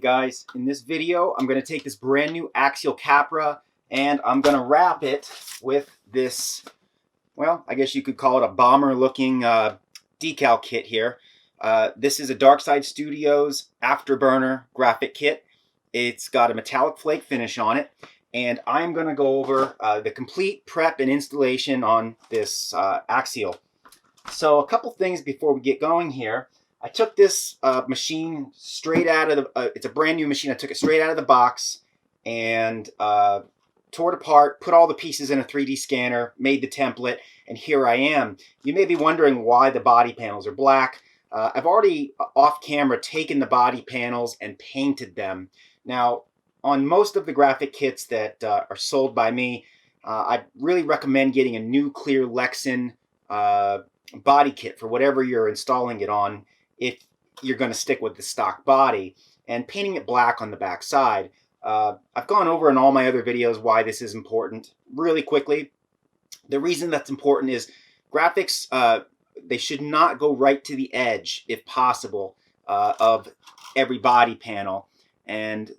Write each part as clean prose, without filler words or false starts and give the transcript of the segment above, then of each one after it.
guys, in this video I'm going to take this brand new Axial Capra and I'm going to wrap it with this, well, I guess you could call it a bomber looking decal kit here. This is a Darkside Studios Afterburner graphic kit. It's got a metallic flake finish on it, and I'm going to go over the complete prep and installation on this Axial. So a couple things before we get going here. I took this machine straight out of the, it's a brand new machine. I took it straight out of the box and tore it apart, put all the pieces in a 3D scanner, made the template, and here I am. You may be wondering why the body panels are black. I've already off camera taken the body panels and painted them. Now, on most of the graphic kits that are sold by me, I really recommend getting a new clear Lexan body kit for whatever you're installing it on, if you're going to stick with the stock body, and painting it black on the back side. I've gone over in all my other videos why this is important. Really quickly, the reason that's important is graphics, they should not go right to the edge, if possible, of every body panel, and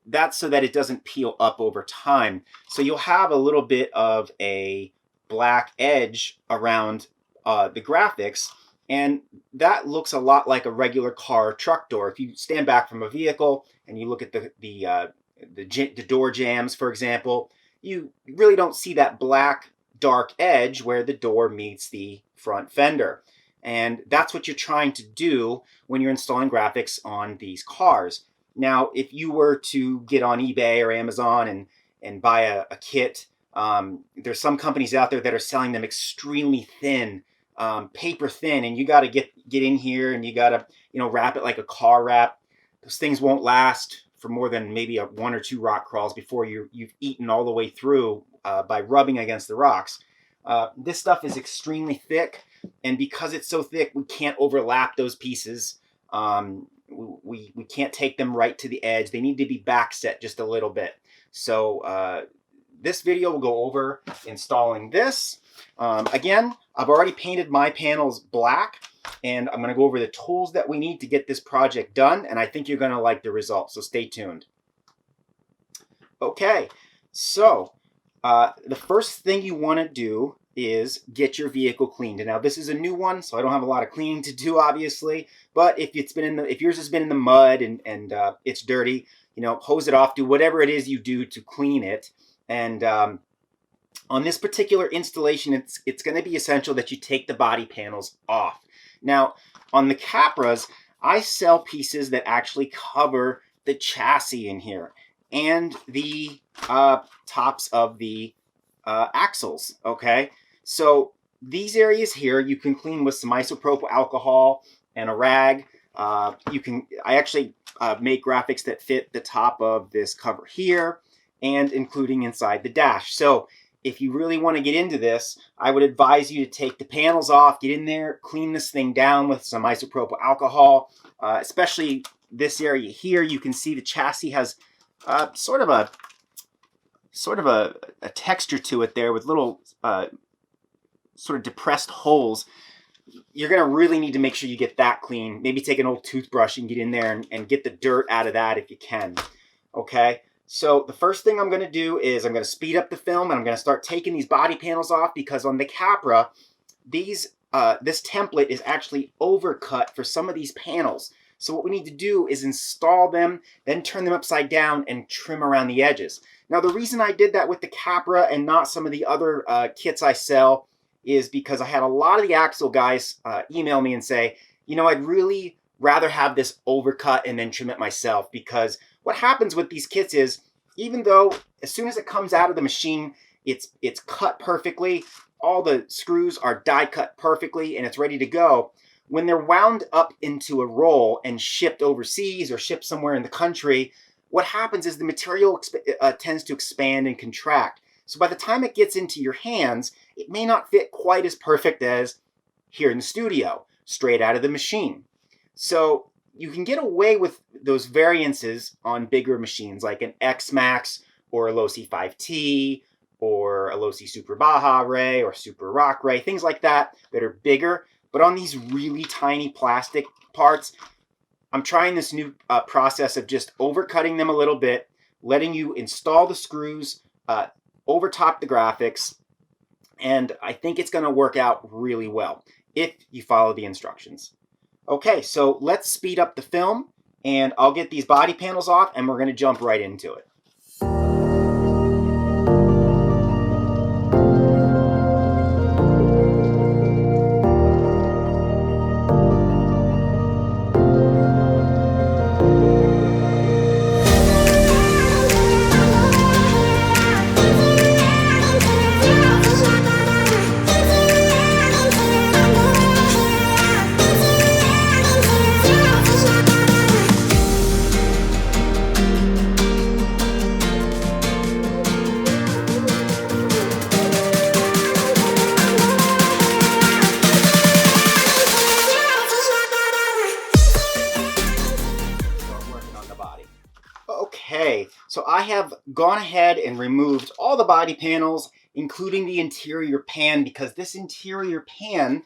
that's so that it doesn't peel up over time. So you'll have a little bit of a black edge around the graphics, and that looks a lot like a regular car or truck door. If you stand back from a vehicle and you look at the door jambs, for example, you really don't see that black dark edge where the door meets the front fender. And that's what you're trying to do when you're installing graphics on these cars. Now, if you were to get on eBay or Amazon and buy a kit, there's some companies out there that are selling them extremely thin, paper thin, and you got to get in here and you got to wrap it like a car wrap. Those things won't last for more than maybe one or two rock crawls before you've eaten all the way through by rubbing against the rocks. This stuff is extremely thick, and because it's so thick, we can't overlap those pieces. We can't take them right to the edge. They need to be back set just a little bit. So this video will go over installing this. Again, I've already painted my panels black, and I'm going to go over the tools that we need to get this project done, and I think you're going to like the results, so stay tuned. Okay, so the first thing you want to do is get your vehicle cleaned. And now this is a new one, so I don't have a lot of cleaning to do, obviously, but if yours has been in the mud and it's dirty, hose it off, do whatever it is you do to clean it. And on this particular installation, it's going to be essential that you take the body panels off. Now, on the Capras, I sell pieces that actually cover the chassis in here and the tops of the axles, okay? So these areas here you can clean with some isopropyl alcohol and a rag. I actually make graphics that fit the top of this cover here and including inside the dash. So if you really want to get into this, I would advise you to take the panels off, get in there, clean this thing down with some isopropyl alcohol, especially this area here. You can see the chassis has sort of a texture to it there with little sort of depressed holes. You're going to really need to make sure you get that clean. Maybe take an old toothbrush and get in there and get the dirt out of that if you can. Okay, so the first thing I'm going to do is I'm going to speed up the film, and I'm going to start taking these body panels off, because on the Capra, this template is actually overcut for some of these panels. So what we need to do is install them, then turn them upside down and trim around the edges. Now, the reason I did that with the Capra and not some of the other kits I sell is because I had a lot of the Axial guys email me and say, I'd really rather have this overcut and then trim it myself, because what happens with these kits is, even though as soon as it comes out of the machine, it's cut perfectly, all the screws are die cut perfectly, and it's ready to go, when they're wound up into a roll and shipped overseas or shipped somewhere in the country, what happens is the material tends to expand and contract. So by the time it gets into your hands, it may not fit quite as perfect as here in the studio, straight out of the machine. So you can get away with those variances on bigger machines like an X-Max or a Losi 5T or a Losi Super Baja Ray or Super Rock Ray, things like that are bigger. But on these really tiny plastic parts, I'm trying this new process of just overcutting them a little bit, letting you install the screws over top the graphics, and I think it's going to work out really well if you follow the instructions. Okay, so let's speed up the film, and I'll get these body panels off, and we're going to jump right into it. Okay, so I have gone ahead and removed all the body panels, including the interior pan, because this interior pan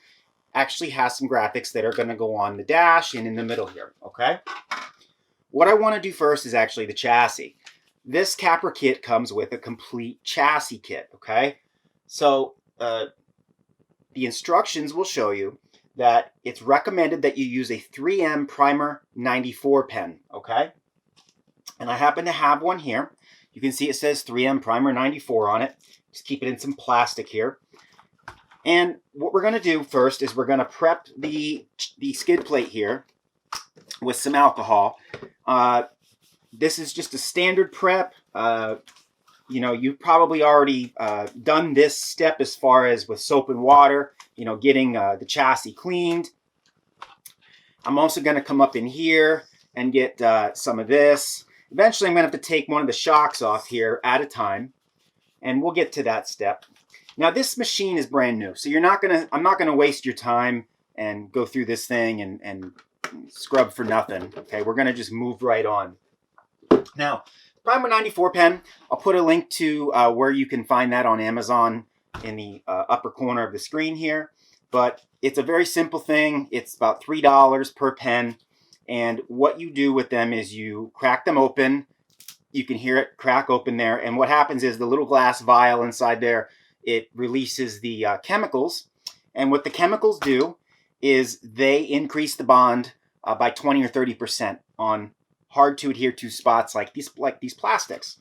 actually has some graphics that are going to go on the dash and in the middle here, okay? What I want to do first is actually the chassis. This Capra kit comes with a complete chassis kit, okay? So the instructions will show you that it's recommended that you use a 3M Primer 94 pen, okay? And I happen to have one here. You can see it says 3M Primer 94 on it. Just keep it in some plastic here. And what we're going to do first is we're going to prep the skid plate here with some alcohol. This is just a standard prep. You know, you've probably already done this step as far as with soap and water, you know, getting the chassis cleaned. I'm also going to come up in here and get some of this. Eventually, I'm going to have to take one of the shocks off here at a time, and we'll get to that step. Now, this machine is brand new, so I'm not going to waste your time and go through this thing and scrub for nothing. Okay, we're going to just move right on. Now, Primer 94 pen, I'll put a link to where you can find that on Amazon in the upper corner of the screen here. But it's a very simple thing. It's about $3 per pen. And what you do with them is you crack them open. You can hear it crack open there. And what happens is the little glass vial inside there, it releases the chemicals. And what the chemicals do is they increase the bond by 20 or 30% on hard to adhere to spots like these plastics.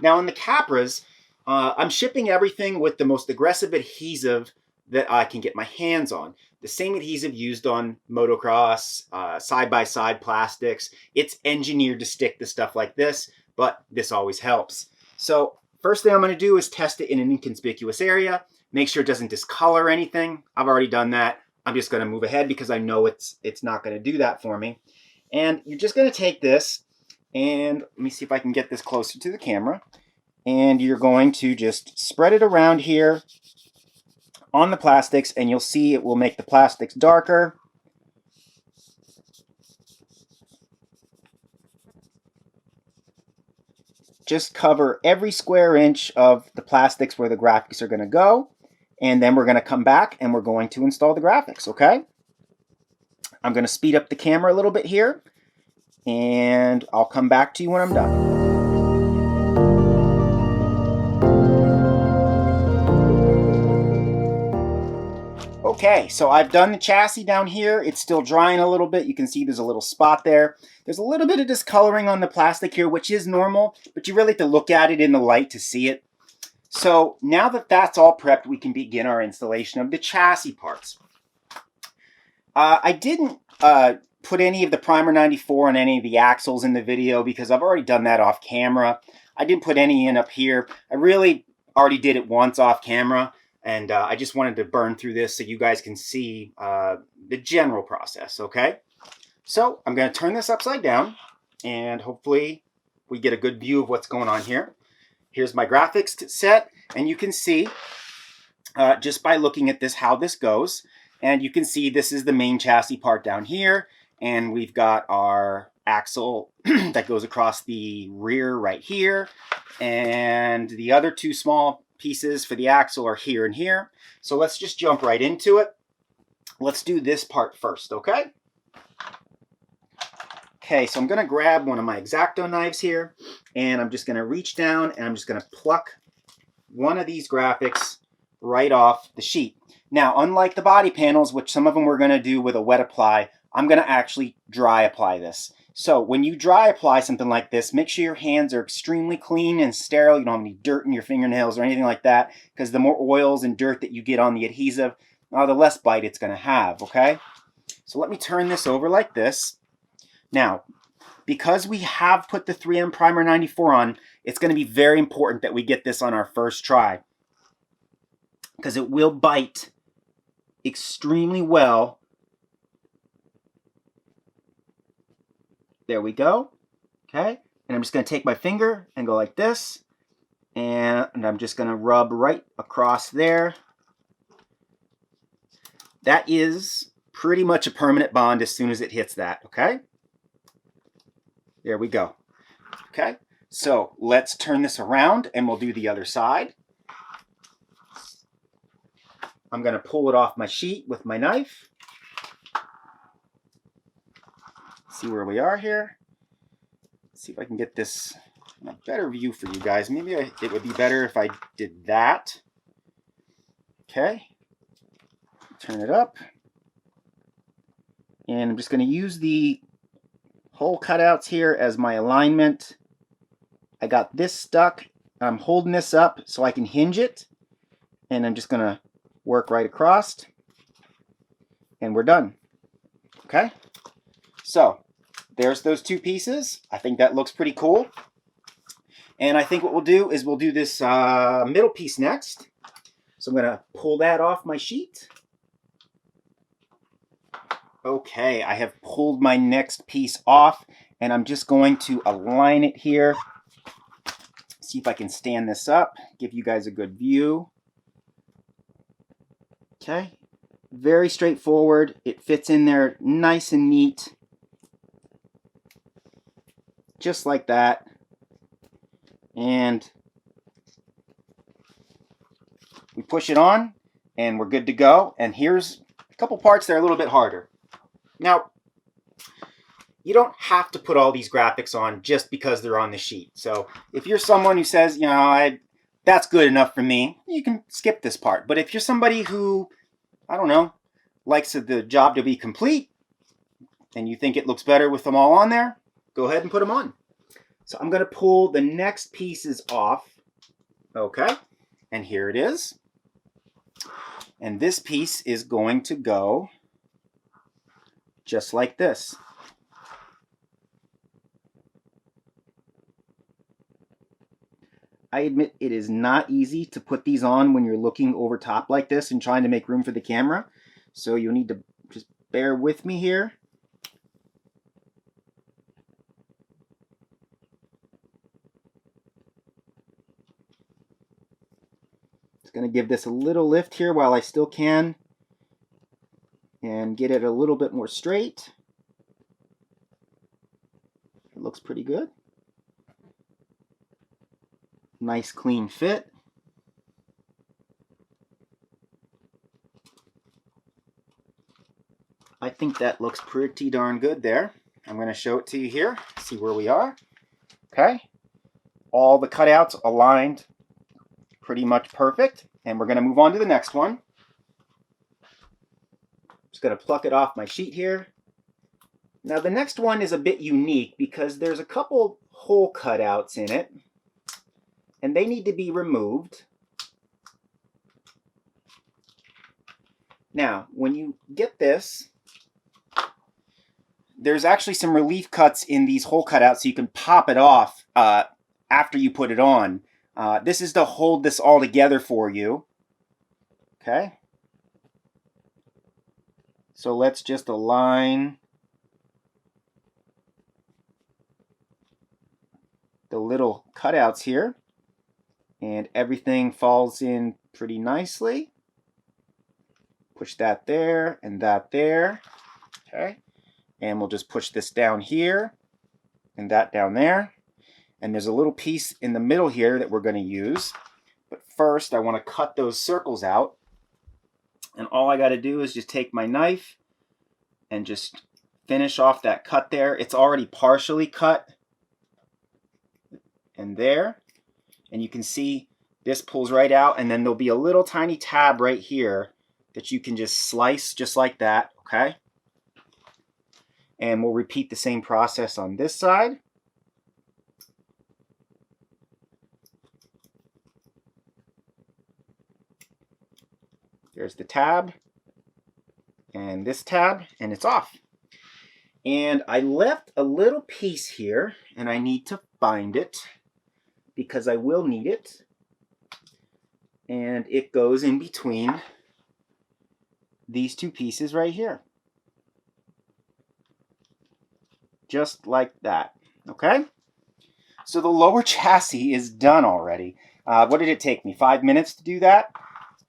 Now in the Capras, I'm shipping everything with the most aggressive adhesive that I can get my hands on. The same adhesive used on motocross, side-by-side plastics. It's engineered to stick to stuff like this, but this always helps. So first thing I'm going to do is test it in an inconspicuous area. Make sure it doesn't discolor anything. I've already done that. I'm just going to move ahead because I know it's not going to do that for me. And you're just going to take this, and let me see if I can get this closer to the camera. And you're going to just spread it around here on the plastics, and you'll see it will make the plastics darker. Just cover every square inch of the plastics where the graphics are going to go, and then we're going to come back and we're going to install the graphics, okay? I'm going to speed up the camera a little bit here, and I'll come back to you when I'm done. Okay, so I've done the chassis down here. It's still drying a little bit. You can see there's a little spot there. There's a little bit of discoloring on the plastic here, which is normal, but you really have to look at it in the light to see it. So now that that's all prepped, we can begin our installation of the chassis parts. I didn't put any of the Primer 94 on any of the axles in the video because I've already done that off camera. I didn't put any in up here. I really already did it once off camera. And I just wanted to burn through this so you guys can see the general process, okay? So I'm going to turn this upside down, and hopefully we get a good view of what's going on here. Here's my graphics set, and you can see just by looking at this how this goes. And you can see this is the main chassis part down here, and we've got our axle that goes across the rear right here, and the other two small pieces for the axle are here and here. So let's just jump right into it. Let's do this part first, okay? Okay, so I'm going to grab one of my X-Acto knives here, and I'm just going to reach down and I'm just going to pluck one of these graphics right off the sheet. Now, unlike the body panels, which some of them we're going to do with a wet apply, I'm going to actually dry apply this. So when you dry apply something like this, make sure your hands are extremely clean and sterile. You don't have any dirt in your fingernails or anything like that, because the more oils and dirt that you get on the adhesive, the less bite it's going to have, okay? So let me turn this over like this. Now, because we have put the 3M Primer 94 on, it's going to be very important that we get this on our first try, because it will bite extremely well. There we go. Okay, and I'm just going to take my finger and go like this, and I'm just going to rub right across there. That is pretty much a permanent bond as soon as it hits that, okay? There we go. Okay, so let's turn this around and we'll do the other side. I'm going to pull it off my sheet with my knife. See where we are here. See if I can get this in a better view for you guys. Maybe it would be better if I did that. Okay, turn it up. And I'm just going to use the hole cutouts here as my alignment. I got this stuck. I'm holding this up so I can hinge it. And I'm just going to work right across. And we're done. Okay? So, there's those two pieces. I think that looks pretty cool. And I think what we'll do is we'll do this middle piece next. So I'm going to pull that off my sheet. Okay, I have pulled my next piece off, and I'm just going to align it here. See if I can stand this up, give you guys a good view. Okay, very straightforward. It fits in there nice and neat. Just like that. And we push it on, and we're good to go. And here's a couple parts that are a little bit harder. Now, you don't have to put all these graphics on just because they're on the sheet. So if you're someone who says, you know, that's good enough for me, you can skip this part. But if you're somebody who, I don't know, likes the job to be complete, and you think it looks better with them all on there, go ahead and put them on. So I'm going to pull the next pieces off. Okay, and here it is. And this piece is going to go just like this. I admit it is not easy to put these on when you're looking over top like this and trying to make room for the camera. So you'll need to just bear with me here. Just going to give this a little lift here while I still can and get it a little bit more straight. It looks pretty good. Nice clean fit. I think that looks pretty darn good there. I'm going to show it to you here. See where we are. Okay. All the cutouts aligned pretty much perfect. And we're going to move on to the next one. Just going to pluck it off my sheet here. Now the next one is a bit unique because there's a couple hole cutouts in it. And they need to be removed. Now, when you get this, there's actually some relief cuts in these hole cutouts so you can pop it off after you put it on. This is to hold this all together for you. Okay. So let's just align the little cutouts here. And everything falls in pretty nicely. Push that there and that there. Okay. And we'll just push this down here and that down there. And there's a little piece in the middle here that we're going to use. But first, I want to cut those circles out. And all I got to do is just take my knife and just finish off that cut there. It's already partially cut. And there. And you can see this pulls right out, and then there'll be a little tiny tab right here that you can just slice just like that, okay? And we'll repeat the same process on this side. There's the tab and this tab, and it's off. And I left a little piece here, and I need to find it because I will need it. And it goes in between these two pieces right here. Just like that, okay? So the lower chassis is done already. What did it take me? 5 minutes to do that?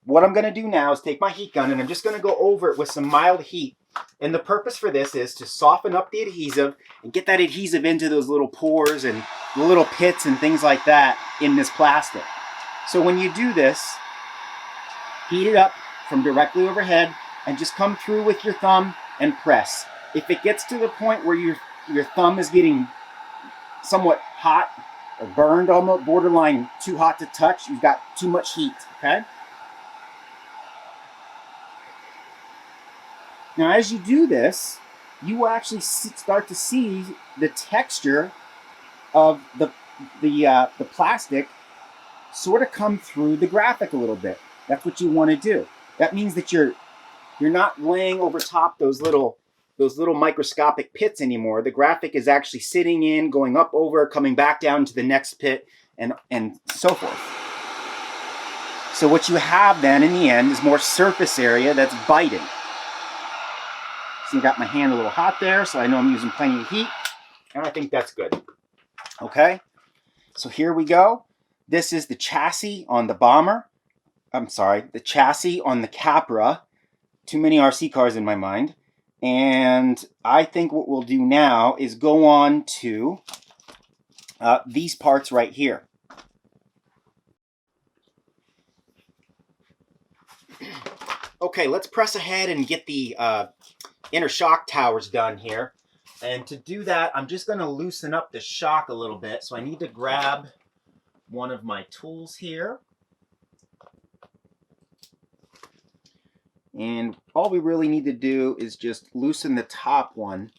What I'm gonna do now is take my heat gun and I'm just gonna go over it with some mild heat. And the purpose for this is to soften up the adhesive and get that adhesive into those little pores and the little pits and things like that in this plastic. So when you do this, heat it up from directly overhead and just come through with your thumb and press. If it gets to the point where your thumb is getting somewhat hot or burned, almost borderline too hot to touch, you've got too much heat, okay? Now as you do this, you will actually start to see the texture of the plastic sort of come through the graphic a little bit. That's what you want to do. That means that you're not laying over top those little microscopic pits anymore. The graphic is actually sitting in, going up over, coming back down to the next pit, and so forth. So what you have then in the end is more surface area that's biting. So I got my hand a little hot there, so I know I'm using plenty of heat, and I think that's good. Okay, so here we go. This is the chassis on the Bomber. I'm sorry, the chassis on the Capra. Too many RC cars in my mind. And I think what we'll do now is go on to these parts right here. Okay, let's press ahead and get the inner shock towers done here. And to do that, I'm just going to loosen up the shock a little bit. So I need to grab one of my tools here. And all we really need to do is just loosen the top one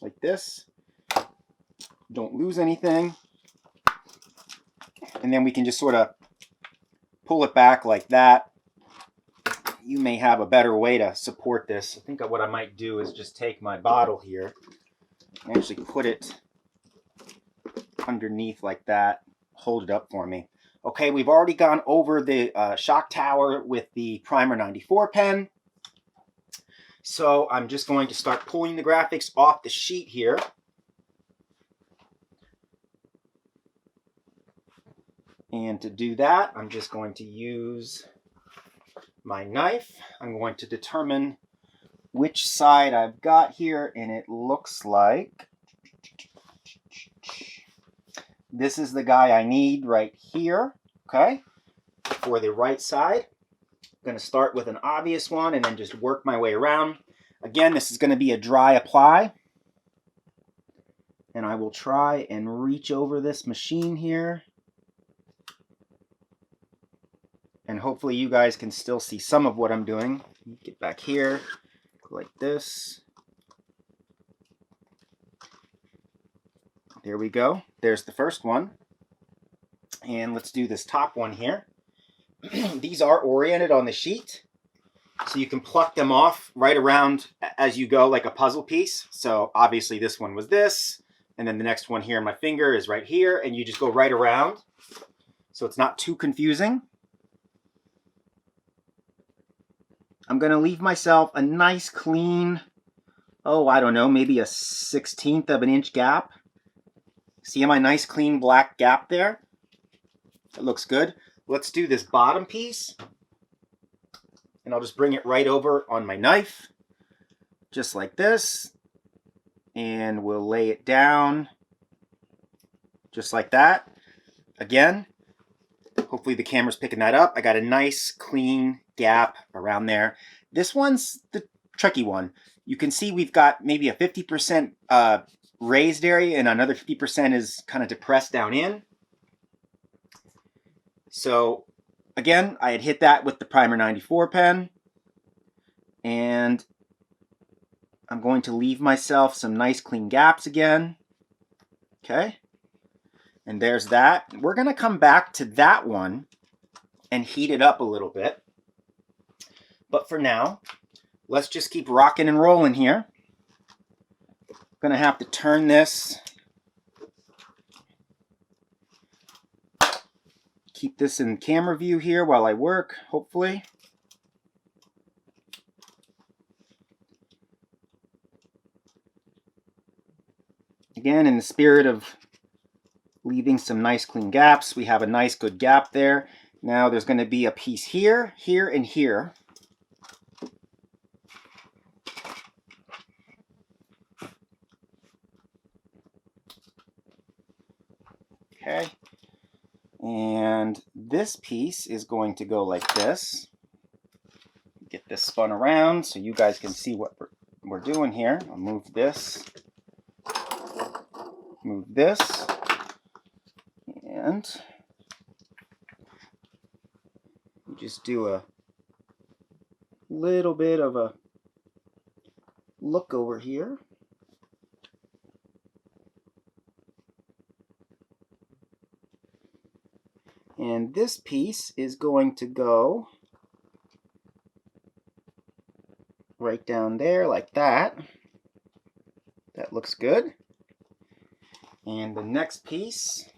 like this. Don't lose anything. And then we can just sort of pull it back like that. You may have a better way to support this. I think what I might do is just take my bottle here and actually put it underneath like that. Hold it up for me. Okay, we've already gone over the shock tower with the Primer 94 pen. So I'm just going to start pulling the graphics off the sheet here. And to do that, I'm just going to use my knife. I'm going to determine which side I've got here, and it looks like this is the guy I need right here, okay, for the right side. I'm going to start with an obvious one and then just work my way around. Again, this is going to be a dry apply. And I will try and reach over this machine here. And hopefully you guys can still see some of what I'm doing. Get back here, like this. There we go. There's the first one. And let's do this top one here. These are oriented on the sheet, so you can pluck them off right around as you go like a puzzle piece. So obviously this one was this, and then the next one here in my finger is right here, and you just go right around. So it's not too confusing. I'm going to leave myself a nice clean, oh, I don't know, maybe a 1/16 of an inch gap. See my nice clean black gap there? It looks good. Let's do this bottom piece. And I'll just bring it right over on my knife, just like this. And we'll lay it down, just like that. Again, hopefully the camera's picking that up. I got a nice clean gap around there. This one's the tricky one. You can see we've got maybe a 50% raised area and another 50% is kind of depressed down in. So again, I had hit that with the Primer 94 pen, and I'm going to leave myself some nice clean gaps again. Okay, and there's that. We're going to come back to that one and heat it up a little bit. But for now, let's just keep rocking and rolling here. I'm going to have to turn this, keep this in camera view here while I work, hopefully. Again, in the spirit of leaving some nice clean gaps, we have a nice good gap there. Now there's going to be a piece here, here, and here. Okay. And this piece is going to go like this. Get this spun around so you guys can see what we're doing here. I'll move this, and just do a little bit of a look over here. And this piece is going to go right down there like that. That looks good. And the next piece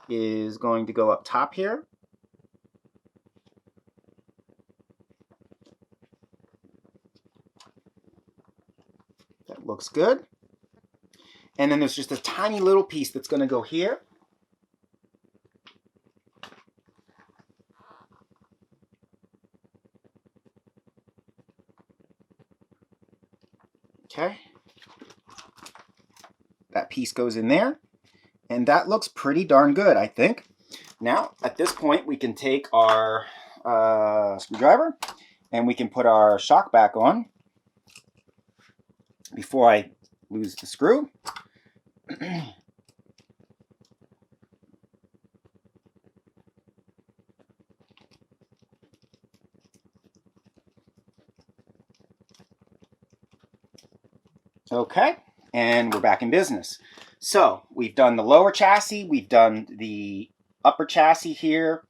is going to go up top here. That looks good. And then there's just a tiny little piece that's going to go here. Okay. That piece goes in there. And that looks pretty darn good, I think. Now, at this point, we can take our screwdriver and we can put our shock back on before I lose the screw. Okay, and we're back in business. So we've done the lower chassis, we've done the upper chassis here,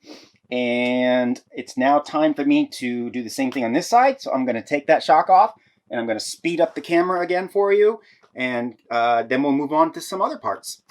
and it's now time for me to do the same thing on this side. So I'm going to take that shock off and I'm going to speed up the camera again for you, and then we'll move on to some other parts.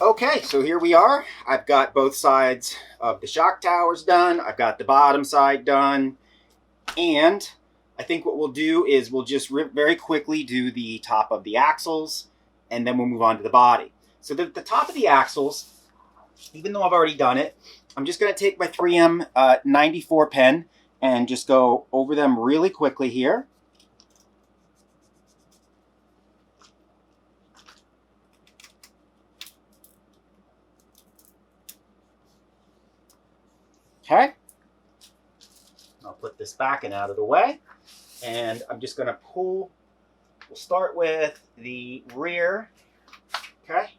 Okay, so here we are. I've got both sides of the shock towers done. I've got the bottom side done. And I think what we'll do is we'll just very quickly do the top of the axles, and then we'll move on to the body. So the top of the axles, even though I've already done it, I'm just going to take my 3M 94 pen and just go over them really quickly here. Okay, I'll put this back and out of the way, and I'm just going to pull. We'll start with the rear. Okay,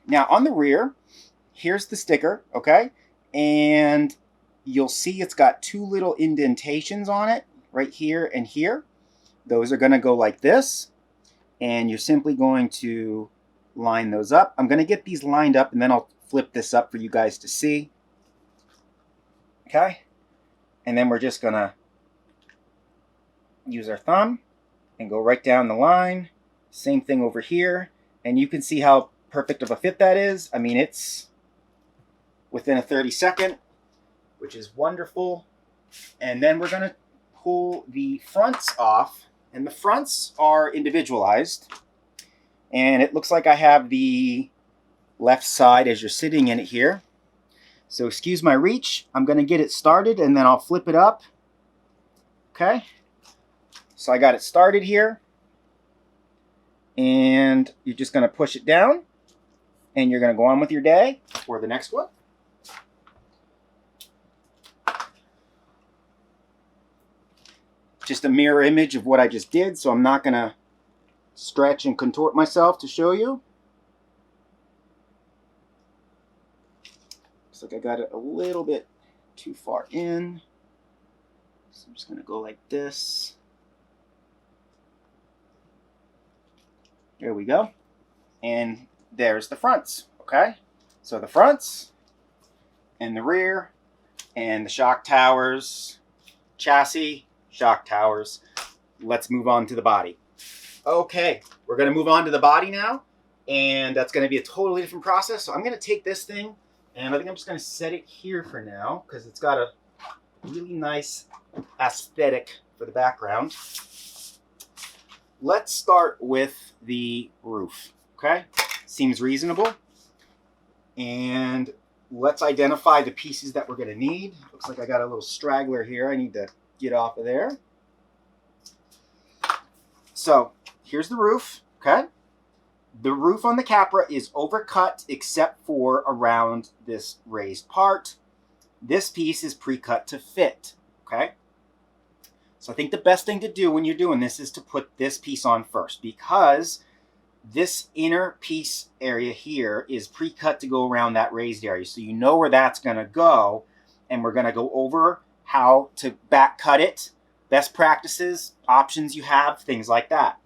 now on the rear, here's the sticker. Okay, and you'll see it's got two little indentations on it right here and here. Those are going to go like this, and you're simply going to line those up. I'm going to get these lined up, and then I'll flip this up for you guys to see. Okay, and then we're just going to use our thumb and go right down the line. Same thing over here. And you can see how perfect of a fit that is. I mean, it's within a 30-second, which is wonderful. And then we're going to pull the fronts off. And the fronts are individualized. And it looks like I have the left side as you're sitting in it here. So excuse my reach. I'm going to get it started and then I'll flip it up. Okay. So I got it started here. And you're just going to push it down. And you're going to go on with your day or the next one. Just a mirror image of what I just did, so I'm not going to stretch and contort myself to show you. Looks like I got it a little bit too far in. So I'm just going to go like this. There we go. And there's the fronts, okay? So the fronts and the rear and the shock towers, chassis, shock towers. Let's move on to the body. Okay, we're going to move on to the body now, and that's going to be a totally different process. So I'm going to take this thing, and I think I'm just going to set it here for now because it's got a really nice aesthetic for the background. Let's start with the roof, okay? Seems reasonable. And let's identify the pieces that we're going to need. Looks like I got a little straggler here I need to get off of there. So here's the roof, okay? The roof on the Capra is overcut except for around this raised part. This piece is pre-cut to fit, okay? So I think the best thing to do when you're doing this is to put this piece on first, because this inner piece area here is pre-cut to go around that raised area. So you know where that's going to go, and we're going to go over how to back cut it, best practices, options you have, things like that.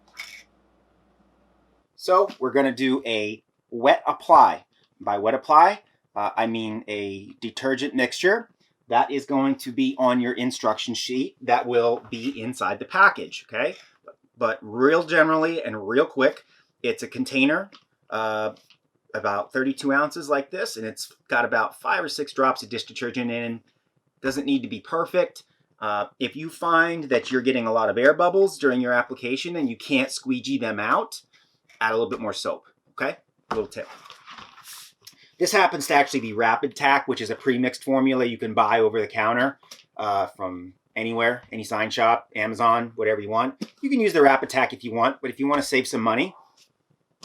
So we're going to do a wet apply. By wet apply, I mean a detergent mixture. That is going to be on your instruction sheet. That will be inside the package, okay? But real generally and real quick, it's a container, about 32 ounces like this, and it's got about 5 or 6 drops of dish detergent in. Doesn't need to be perfect. If you find that you're getting a lot of air bubbles during your application and you can't squeegee them out, add a little bit more soap, okay? A little tip. This happens to actually be Rapid Tack, which is a pre-mixed formula you can buy over the counter from anywhere, any sign shop, Amazon, whatever you want. You can use the Rapid Tack if you want, but if you want to save some money,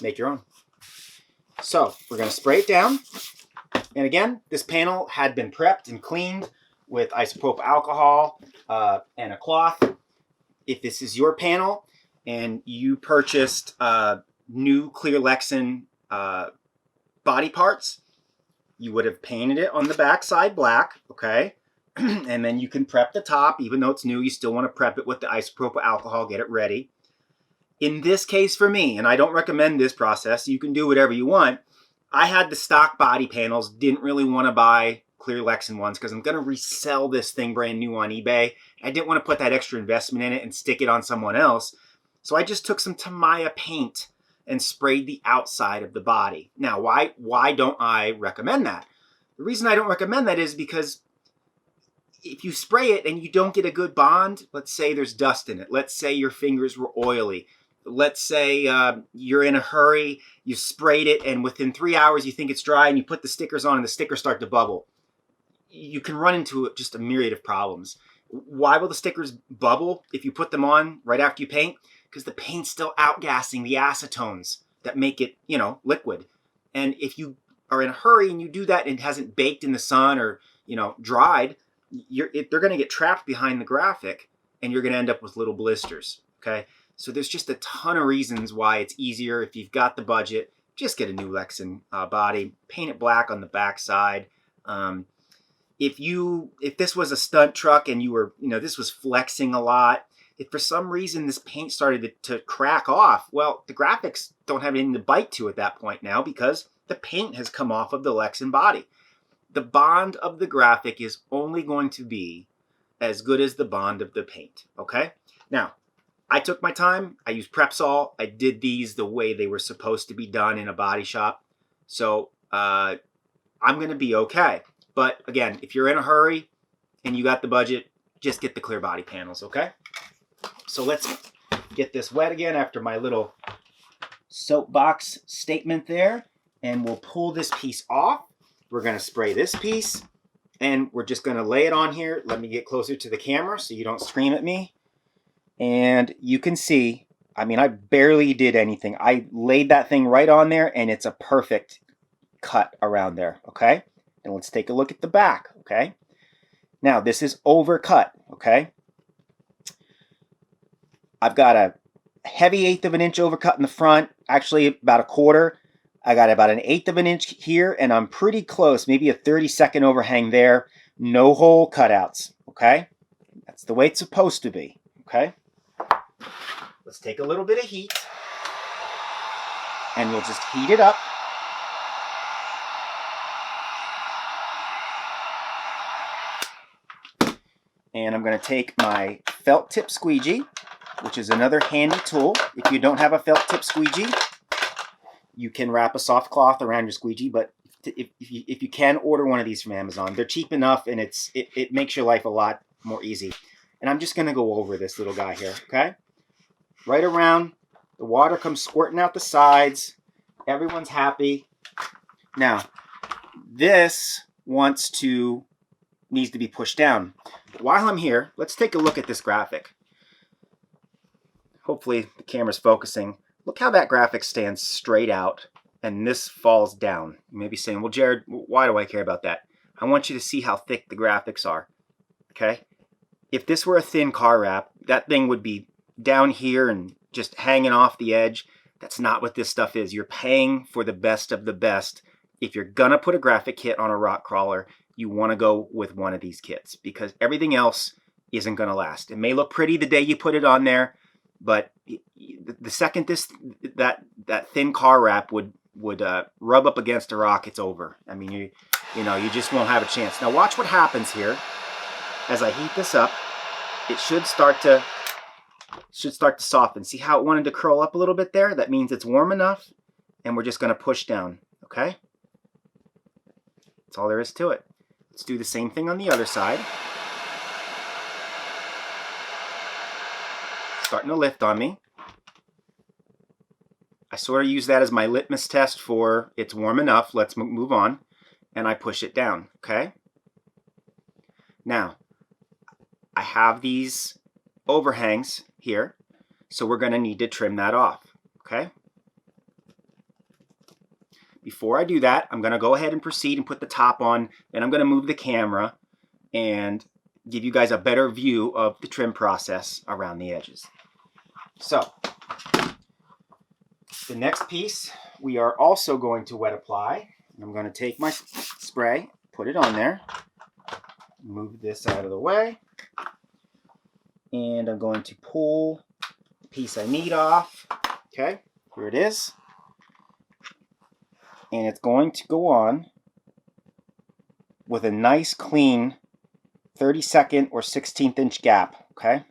make your own. So we're going to spray it down. And again, this panel had been prepped and cleaned with isopropyl alcohol and a cloth. If this is your panel and you purchased new clear Lexan body parts, you would have painted it on the back side black, okay? And then you can prep the top. Even though it's new, you still want to prep it with the isopropyl alcohol, get it ready. In this case for me, and I don't recommend this process, you can do whatever you want. I had the stock body panels, didn't really want to buy clear Lexan ones because I'm going to resell this thing brand new on eBay. I didn't want to put that extra investment in it and stick it on someone else. So I just took some Tamiya paint and sprayed the outside of the body. Now, why don't I recommend that? The reason I don't recommend that is because if you spray it and you don't get a good bond, let's say there's dust in it. Let's say your fingers were oily. Let's say you're in a hurry, you sprayed it, and within 3 hours you think it's dry, and you put the stickers on and the stickers start to bubble. You can run into just a myriad of problems. Why will the stickers bubble if you put them on right after you paint? Because the paint's still outgassing the acetones that make it, liquid. And if you are in a hurry and you do that and it hasn't baked in the sun or, dried, they're going to get trapped behind the graphic and you're going to end up with little blisters, okay? So there's just a ton of reasons why it's easier. If you've got the budget, just get a new Lexan body, paint it black on the back side. If this was a stunt truck and you were, this was flexing a lot, if for some reason this paint started to crack off, well, the graphics don't have anything to bite to at that point now because the paint has come off of the Lexan body. The bond of the graphic is only going to be as good as the bond of the paint, okay? Now, I took my time. I used Prepsol. I did these the way they were supposed to be done in a body shop. So I'm going to be okay. But again, if you're in a hurry and you got the budget, just get the clear body panels, okay? So let's get this wet again after my little soapbox statement there. And we'll pull this piece off. We're going to spray this piece. And we're just going to lay it on here. Let me get closer to the camera so you don't scream at me. And you can see, I mean, I barely did anything. I laid that thing right on there, and it's a perfect cut around there, okay? And let's take a look at the back, okay? Now, this is overcut, okay? I've got a heavy 1/8 of an inch overcut in the front, actually about 1/4. I got about an 1/8 of an inch here, and I'm pretty close, maybe a 30-second overhang there. No hole cutouts, okay? That's the way it's supposed to be, okay? Let's take a little bit of heat, and we'll just heat it up. And I'm going to take my felt tip squeegee, which is another handy tool. If you don't have a felt tip squeegee, you can wrap a soft cloth around your squeegee, but if you can, order one of these from Amazon. They're cheap enough, and it makes your life a lot more easy. And I'm just going to go over this little guy here, okay? Right around, the water comes squirting out the sides. Everyone's happy. Now, this needs to be pushed down. While I'm here, let's take a look at this graphic. Hopefully the camera's focusing. Look how that graphic stands straight out and this falls down. You may be saying, well, Jared, why do I care about that? I want you to see how thick the graphics are, okay? If this were a thin car wrap, that thing would be down here and just hanging off the edge. That's not what this stuff is. You're paying for the best of the best. If you're gonna put a graphic kit on a rock crawler, you wanna go with one of these kits because everything else isn't gonna last. It may look pretty the day you put it on there, but the second that thin car wrap would rub up against a rock, it's over. I mean, you just won't have a chance. Now watch what happens here. As I heat this up, it should start to soften. See how it wanted to curl up a little bit there? That means it's warm enough, and we're just going to push down, okay? That's all there is to it. Let's do the same thing on the other side. Starting to lift on me. I sort of use that as my litmus test for it's warm enough, let's move on, and I push it down, okay? Now, I have these overhangs here, so we're going to need to trim that off, okay? Before I do that, I'm going to go ahead and proceed and put the top on, and I'm going to move the camera and give you guys a better view of the trim process around the edges. So, the next piece we are also going to wet apply. I'm going to take my spray, put it on there, move this out of the way, and I'm going to pull the piece I need off. Okay, here it is. And it's going to go on with a nice clean 32nd or 16th inch gap, okay?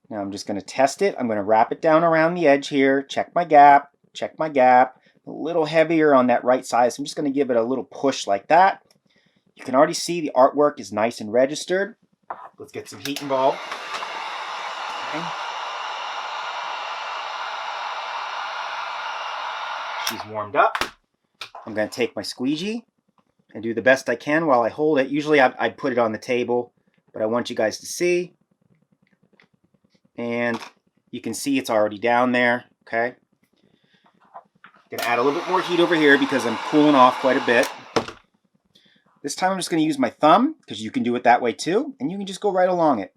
Now I'm just going to test it. I'm going to wrap it down around the edge here, check my gap, a little heavier on that right side, so I'm just going to give it a little push like that. You can already see the artwork is nice and registered. Let's get some heat involved. Okay. She's warmed up. I'm going to take my squeegee and do the best I can while I hold it. Usually I'd put it on the table, but I want you guys to see. And you can see it's already down there, okay? I'm going to add a little bit more heat over here because I'm cooling off quite a bit. This time I'm just going to use my thumb, because you can do it that way too, and you can just go right along it.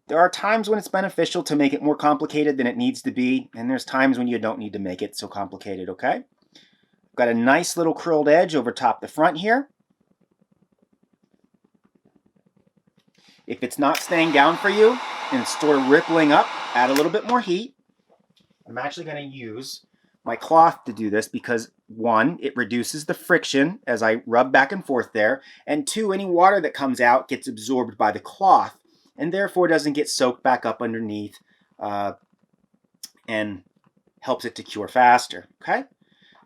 There are times when it's beneficial to make it more complicated than it needs to be, and there's times when you don't need to make it so complicated, okay? I've got a nice little curled edge over top the front here. If it's not staying down for you, and it's sort of rippling up, add a little bit more heat. I'm actually going to use my cloth to do this because, one, it reduces the friction as I rub back and forth there, and two, any water that comes out gets absorbed by the cloth and therefore doesn't get soaked back up underneath and helps it to cure faster. Okay,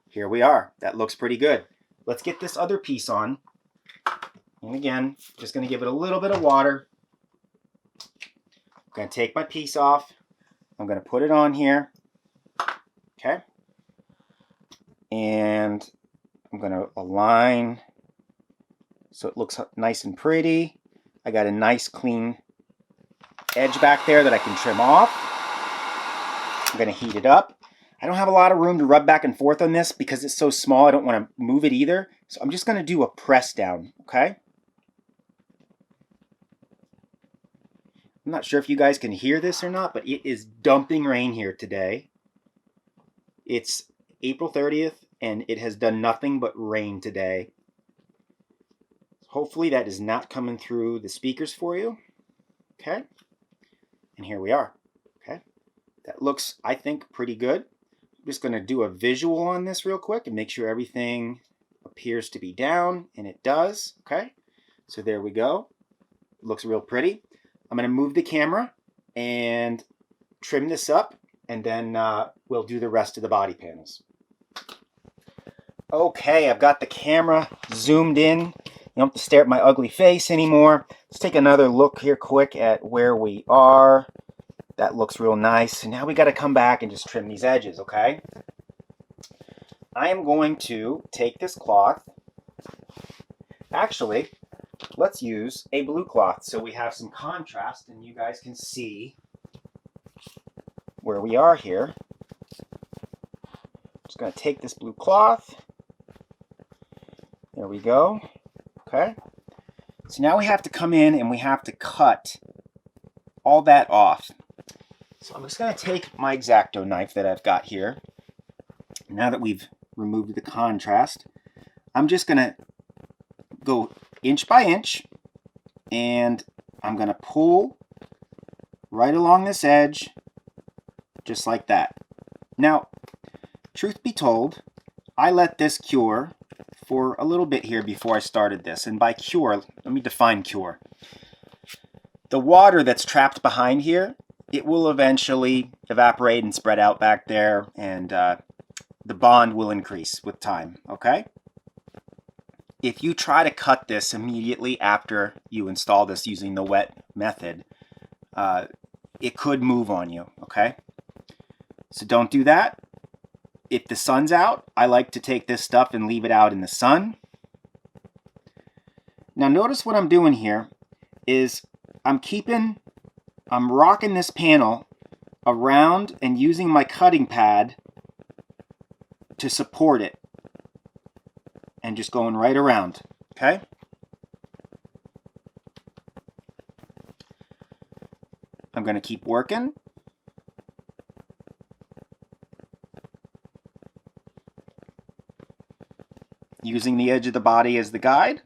here we are. That looks pretty good. Let's get this other piece on. And again, just going to give it a little bit of water. I'm going to take my piece off. I'm going to put it on here. Okay. And I'm going to align so it looks nice and pretty. I got a nice clean edge back there that I can trim off. I'm going to heat it up. I don't have a lot of room to rub back and forth on this because it's so small. I don't want to move it either. So I'm just going to do a press down, okay? I'm not sure if you guys can hear this or not, but it is dumping rain here today. It's April 30th, and it has done nothing but rain today. Hopefully that is not coming through the speakers for you. Okay? And here we are. Okay? That looks, I think, pretty good. I'm just going to do a visual on this real quick and make sure everything appears to be down, and it does. Okay? So there we go. It looks real pretty. I'm going to move the camera and trim this up, and then we'll do the rest of the body panels. Okay, I've got the camera zoomed in. You don't have to stare at my ugly face anymore. Let's take another look here quick at where we are. That looks real nice. And now we got to come back and just trim these edges, okay? I am going to take this cloth. Actually, let's use a blue cloth so we have some contrast and you guys can see where we are here. Just going to take this blue cloth. There we go. Okay. So now we have to come in and we have to cut all that off. So I'm just going to take my X-Acto knife that I've got here. Now that we've removed the contrast, I'm just going to go inch by inch, and I'm going to pull right along this edge, just like that. Now, truth be told, I let this cure for a little bit here before I started this. And by cure, let me define cure. The water that's trapped behind here, it will eventually evaporate and spread out back there, and the bond will increase with time, okay? If you try to cut this immediately after you install this using the wet method, it could move on you, okay? So don't do that. If the sun's out, I like to take this stuff and leave it out in the sun. Now notice what I'm doing here is I'm rocking this panel around and using my cutting pad to support it. And just going right around, okay? I'm going to keep working. Using the edge of the body as the guide.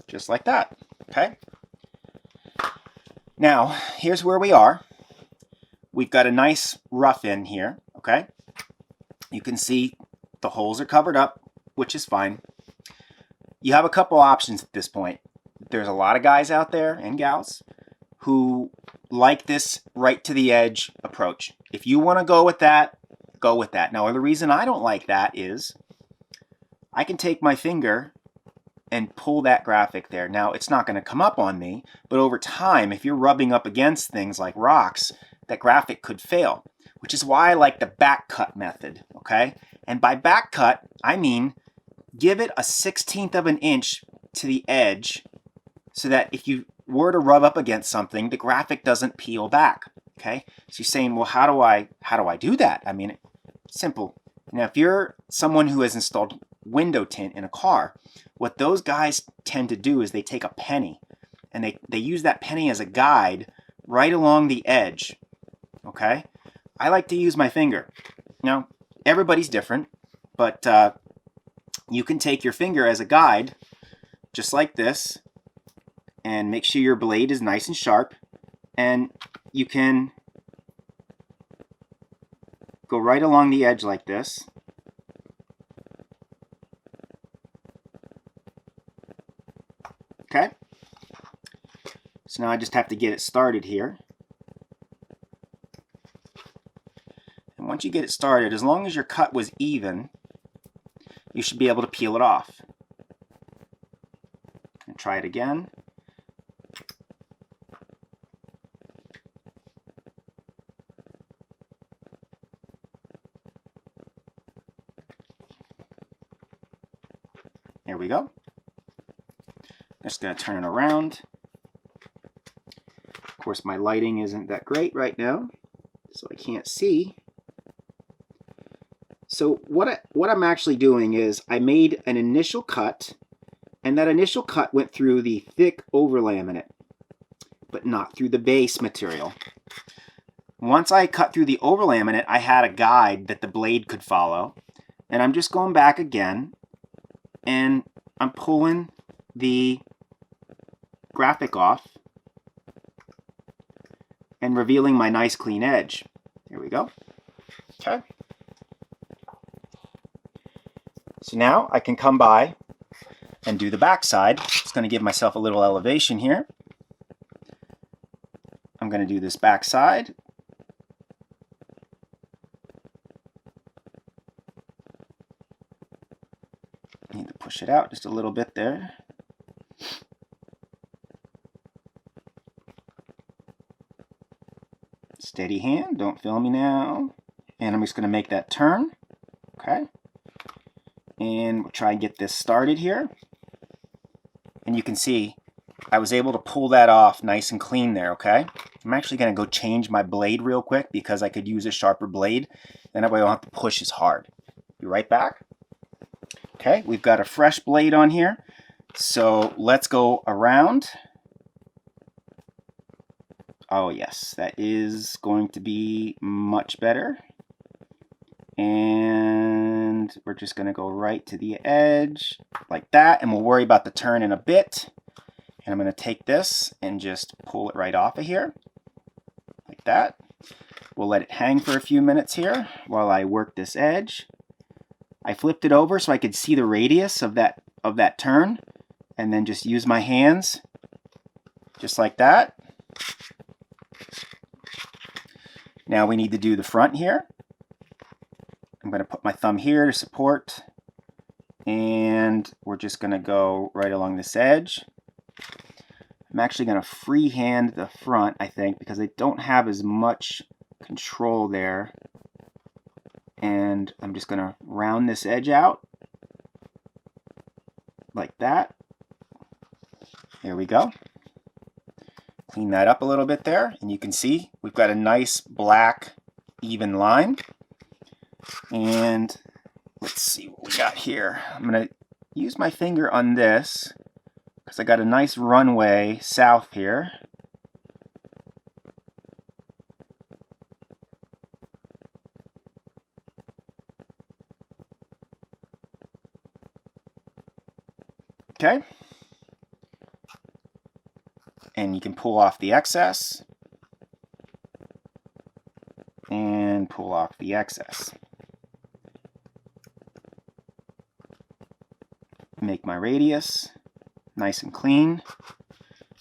Just like that, okay? Now, here's where we are. We've got a nice rough in here, okay? You can see the holes are covered up, which is fine. You have a couple options at this point. There's a lot of guys out there, and gals, who like this right to the edge approach. If you want to go with that, go with that. Now, the reason I don't like that is I can take my finger and pull that graphic there. Now, it's not going to come up on me, but over time, if you're rubbing up against things like rocks, that graphic could fail, which is why I like the back cut method, okay? And by back cut, I mean give it a 1/16 of an inch to the edge so that if you were to rub up against something, the graphic doesn't peel back, okay? So you're saying, well, how do I do that? I mean, it's simple. Now, if you're someone who has installed window tint in a car, what those guys tend to do is they take a penny and they use that penny as a guide right along the edge. Okay, I like to use my finger. Now, everybody's different, but you can take your finger as a guide, just like this, and make sure your blade is nice and sharp, and you can go right along the edge like this. Okay? So now I just have to get it started here. And once you get it started, as long as your cut was even, you should be able to peel it off. And try it again. There we go. Just going to turn it around. Of course, my lighting isn't that great right now, so I can't see. So what I'm actually doing is I made an initial cut, and that initial cut went through the thick overlaminate, but not through the base material. Once I cut through the overlaminate, I had a guide that the blade could follow, and I'm just going back again, and I'm pulling the graphic off and revealing my nice clean edge. Here we go. Okay. So now I can come by and do the back side. Just going to give myself a little elevation here. I'm going to do this back side. Need to push it out just a little bit there. Steady hand, don't fail me now. And I'm just going to make that turn. Okay. And we'll try and get this started here. And you can see I was able to pull that off nice and clean there, okay? I'm actually going to go change my blade real quick because I could use a sharper blade. Then that way I don't have to push as hard. Be right back. Okay, we've got a fresh blade on here. So let's go around. Oh yes, that is going to be much better. And we're just going to go right to the edge like that, and we'll worry about the turn in a bit. And I'm going to take this and just pull it right off of here like that. We'll let it hang for a few minutes here while I work this edge. I flipped it over so I could see the radius of that turn, and then just use my hands just like that. Now we need to do the front here. I'm going to put my thumb here to support, and we're just going to go right along this edge. I'm actually going to freehand the front, I think, because I don't have as much control there. And I'm just going to round this edge out like that. There we go. Clean that up a little bit there, and you can see we've got a nice black even line. And let's see what we got here. I'm going to use my finger on this because I got a nice runway south here. Okay. And you can pull off the excess and pull off the excess. Make my radius nice and clean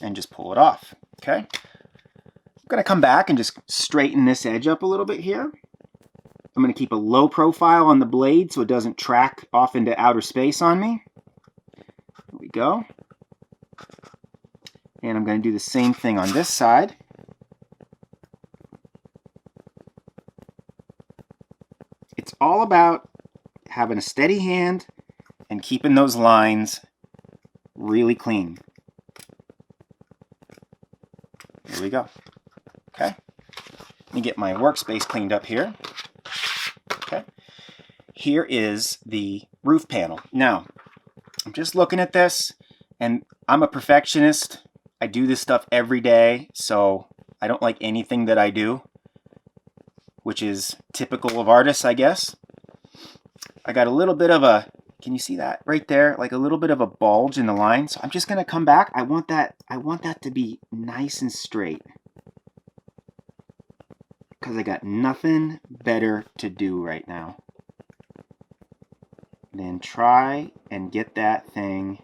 and just pull it off. Okay. I'm going to come back and just straighten this edge up a little bit here. I'm going to keep a low profile on the blade so it doesn't track off into outer space on me. There we go. And I'm going to do the same thing on this side. It's all about having a steady hand and keeping those lines really clean. There we go. Okay. Let me get my workspace cleaned up here. Okay. Here is the roof panel. Now, I'm just looking at this, and I'm a perfectionist. I do this stuff every day, so I don't like anything that I do, which is typical of artists, I guess. I got a little bit of a, can you see that right there? Like a little bit of a bulge in the line. So I'm just going to come back. I want that to be nice and straight, because I got nothing better to do right now than try and get that thing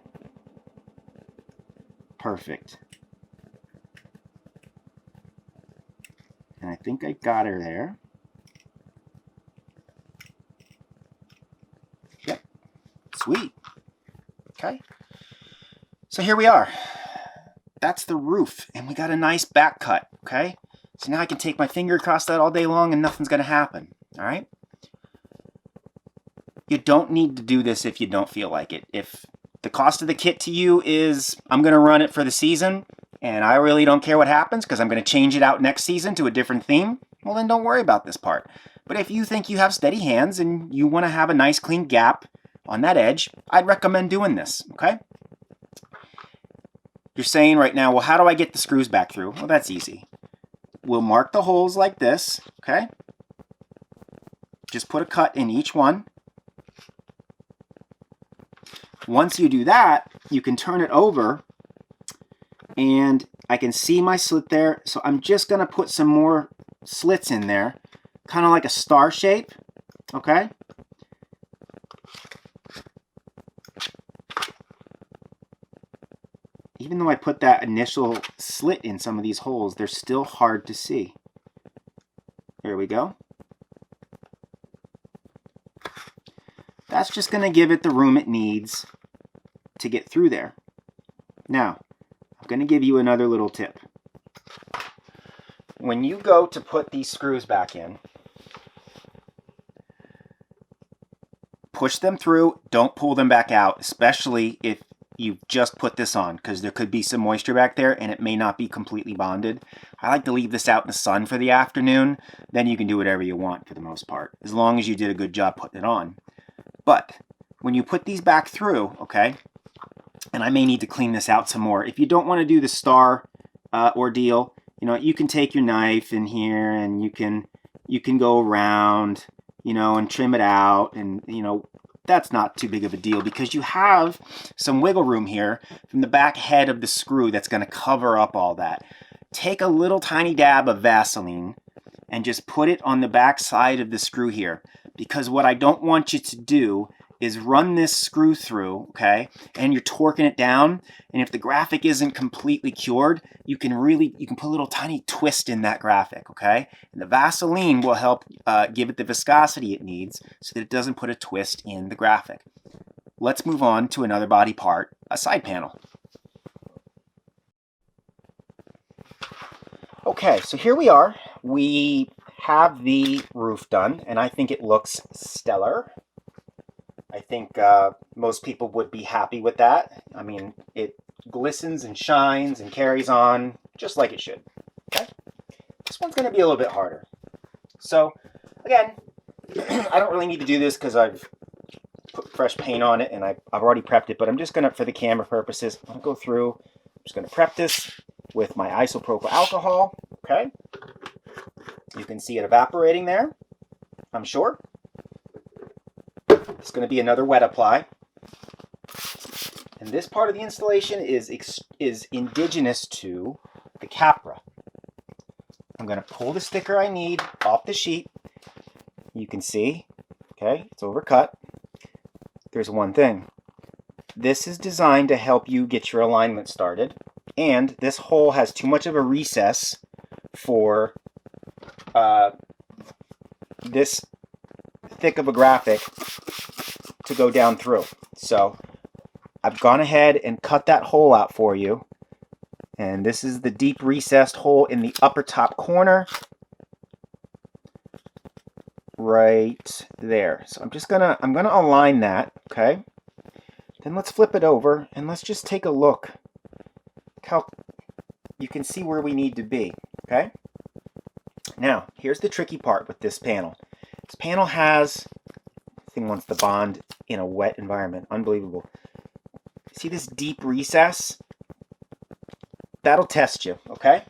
Perfect. And I think I got her there. Yep. Sweet. Okay. So here we are. That's the roof, and we got a nice back cut, okay? So now I can take my finger across that all day long and nothing's gonna happen, all right? You don't need to do this if you don't feel like it. If the cost of the kit to you is, I'm gonna run it for the season, and I really don't care what happens because I'm gonna change it out next season to a different theme, well then don't worry about this part. But if you think you have steady hands and you wanna have a nice clean gap on that edge, I'd recommend doing this, okay? You're saying right now, well, how do I get the screws back through? Well, that's easy. We'll mark the holes like this, okay? Just put a cut in each one. Once you do that, you can turn it over and I can see my slit there. So I'm just gonna put some more slits in there, kind of like a star shape, okay? Even though I put that initial slit in some of these holes, they're still hard to see. There we go. That's just going to give it the room it needs to get through there. Now, I'm going to give you another little tip. When you go to put these screws back in, push them through, don't pull them back out, especially if you've just put this on, because there could be some moisture back there and it may not be completely bonded. I like to leave this out in the sun for the afternoon, then you can do whatever you want for the most part, as long as you did a good job putting it on. But when you put these back through, okay, and I may need to clean this out some more. If you don't want to do the star ordeal, you know, you can take your knife in here and you can go around, you know, and trim it out, and you know, that's not too big of a deal because you have some wiggle room here from the back head of the screw that's going to cover up all that. Take a little tiny dab of Vaseline and just put it on the back side of the screw here, because what I don't want you to do is run this screw through, okay, and you're torquing it down, and if the graphic isn't completely cured, you can put a little tiny twist in that graphic, okay? And the Vaseline will help give it the viscosity it needs so that it doesn't put a twist in the graphic. Let's move on to another body part, a side panel. Okay, so here we are. We have the roof done, and I think it looks stellar. I think most people would be happy with that. I mean, it glistens and shines and carries on just like it should. Okay? This one's going to be a little bit harder. So, again, I don't really need to do this because I've put fresh paint on it and I've already prepped it, but I'm just going to, for the camera purposes, I'm going to go through, I'm just going to prep this with my isopropyl alcohol. Okay? You can see it evaporating there, I'm sure. It's going to be another wet apply. And this part of the installation is indigenous to the Capra. I'm going to pull the sticker I need off the sheet. You can see, okay, it's overcut. There's one thing. This is designed to help you get your alignment started. And this hole has too much of a recess for this thick of a graphic to go down through. So I've gone ahead and cut that hole out for you. And this is the deep recessed hole in the upper top corner. Right there. So I'm gonna align that, okay? Then let's flip it over and let's just take a look. How you can see where we need to be, okay? Now, here's the tricky part with this panel. This panel has, this thing wants to bond in a wet environment. Unbelievable. See this deep recess? That'll test you, okay?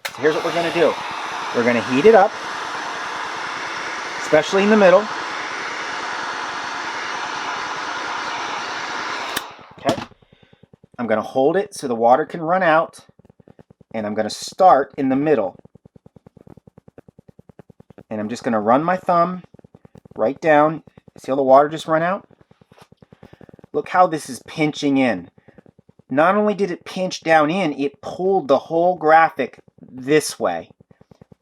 So here's what we're going to do. We're going to heat it up, especially in the middle. Okay? I'm going to hold it so the water can run out, and I'm going to start in the middle. And I'm just going to run my thumb right down. See how the water just run out? Look how this is pinching in. not only did it pinch down in, it pulled the whole graphic this way,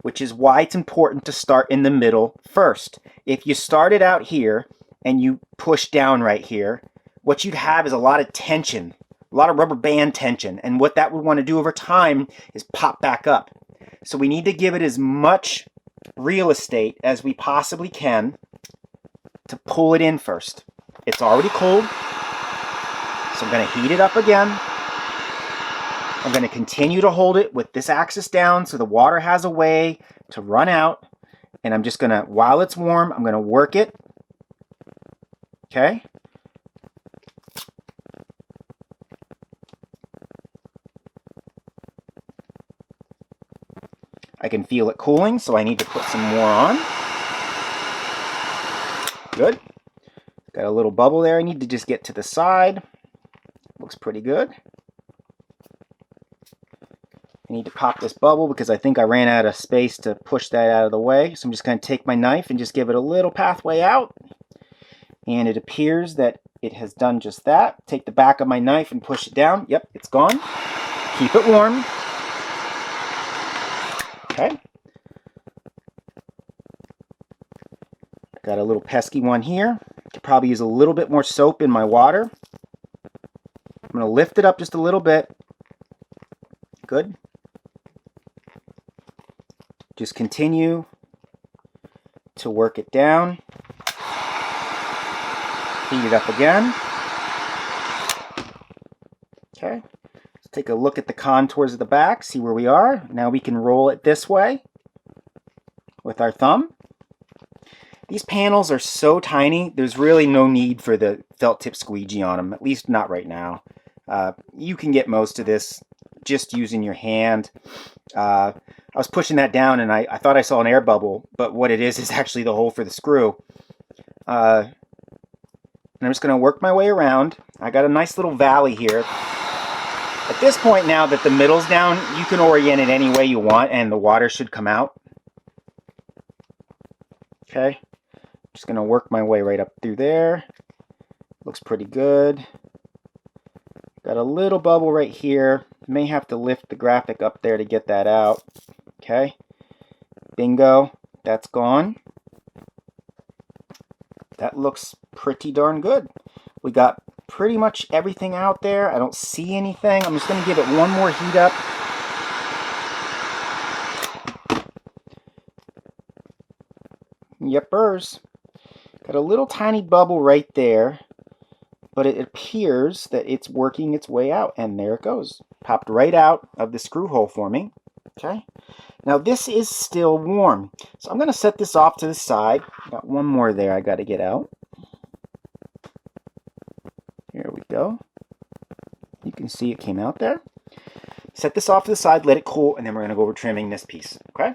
which is why it's important to start in the middle first. If you started out here and you push down right here, what you'd have is a lot of tension, a lot of rubber band tension, and what that would want to do over time is pop back up. So we need to give it as much real estate as we possibly can to pull it in first. It's already cold, so I'm going to heat it up again. I'm going to continue to hold it with this axis down so the water has a way to run out. And I'm just going to, while it's warm, I'm going to work it. Okay? I can feel it cooling, so I need to put some more on. Good. Got a little bubble there. I need to just get to the side. Looks pretty good. I need to pop this bubble because I think I ran out of space to push that out of the way. So I'm just going to take my knife and just give it a little pathway out. And it appears that it has done just that. Take the back of my knife and push it down. Yep, it's gone. Keep it warm. Okay. Got a little pesky one here. Could probably use a little bit more soap in my water. I'm going to lift it up just a little bit. Good. Just continue to work it down. Heat it up again. Okay. Let's take a look at the contours of the back, see where we are. Now we can roll it this way with our thumb. These panels are so tiny, there's really no need for the felt tip squeegee on them, at least not right now. You can get most of this just using your hand. I was pushing that down and I thought I saw an air bubble, but what it is actually the hole for the screw. And I'm just going to work my way around. I got a nice little valley here. At this point, now that the middle's down, you can orient it any way you want and the water should come out. Okay, just going to work my way right up through there. Looks pretty good. Got a little bubble right here. May have to lift the graphic up there to get that out. Okay, bingo, that's gone. That looks pretty darn good. We got pretty much everything out there. I don't see anything. I'm just going to give it one more heat up. Yepers. Got a little tiny bubble right there, but it appears that it's working its way out, and there it goes. Popped right out of the screw hole for me. Okay. Now this is still warm, so I'm going to set this off to the side. Got one more there I got to get out. Here we go. You can see it came out there. Set this off to the side, let it cool, and then we're going to go over trimming this piece. Okay?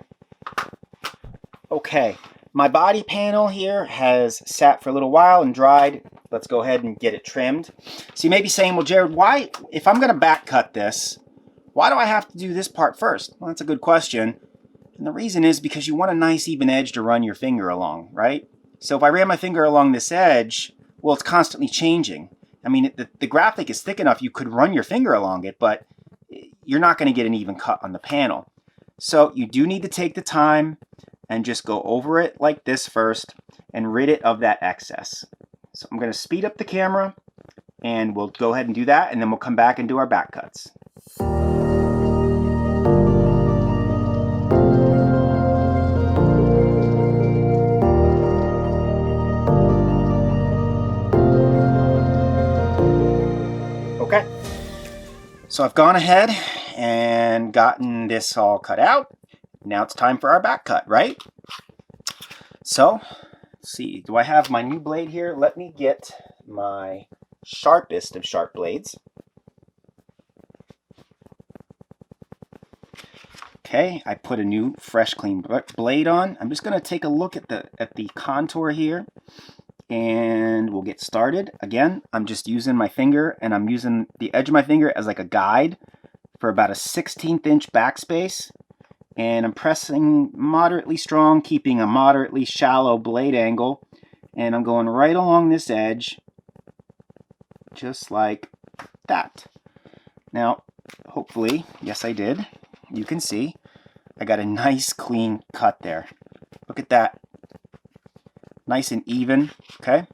Okay. My body panel here has sat for a little while and dried. Let's go ahead and get it trimmed. So you may be saying, well, Jared, why, if I'm going to back cut this, why do I have to do this part first? Well, that's a good question. And the reason is because you want a nice even edge to run your finger along, right? So if I ran my finger along this edge, well, it's constantly changing. I mean, the graphic is thick enough you could run your finger along it, but you're not going to get an even cut on the panel. So you do need to take the time and just go over it like this first and rid it of that excess. So I'm going to speed up the camera and we'll go ahead and do that, and then we'll come back and do our back cuts. Okay, so I've gone ahead and gotten this all cut out. Now it's time for our back cut, right? So, let's see, do I have my new blade here? Let me get my sharpest of sharp blades. Okay, I put a new fresh clean blade on. I'm just going to take a look at the contour here and we'll get started. Again, I'm just using my finger and I'm using the edge of my finger as like a guide for about a 1/16 inch backspace. And I'm pressing moderately strong, keeping a moderately shallow blade angle. And I'm going right along this edge, just like that. Now, hopefully, yes I did, you can see I got a nice clean cut there. Look at that. Nice and even, okay?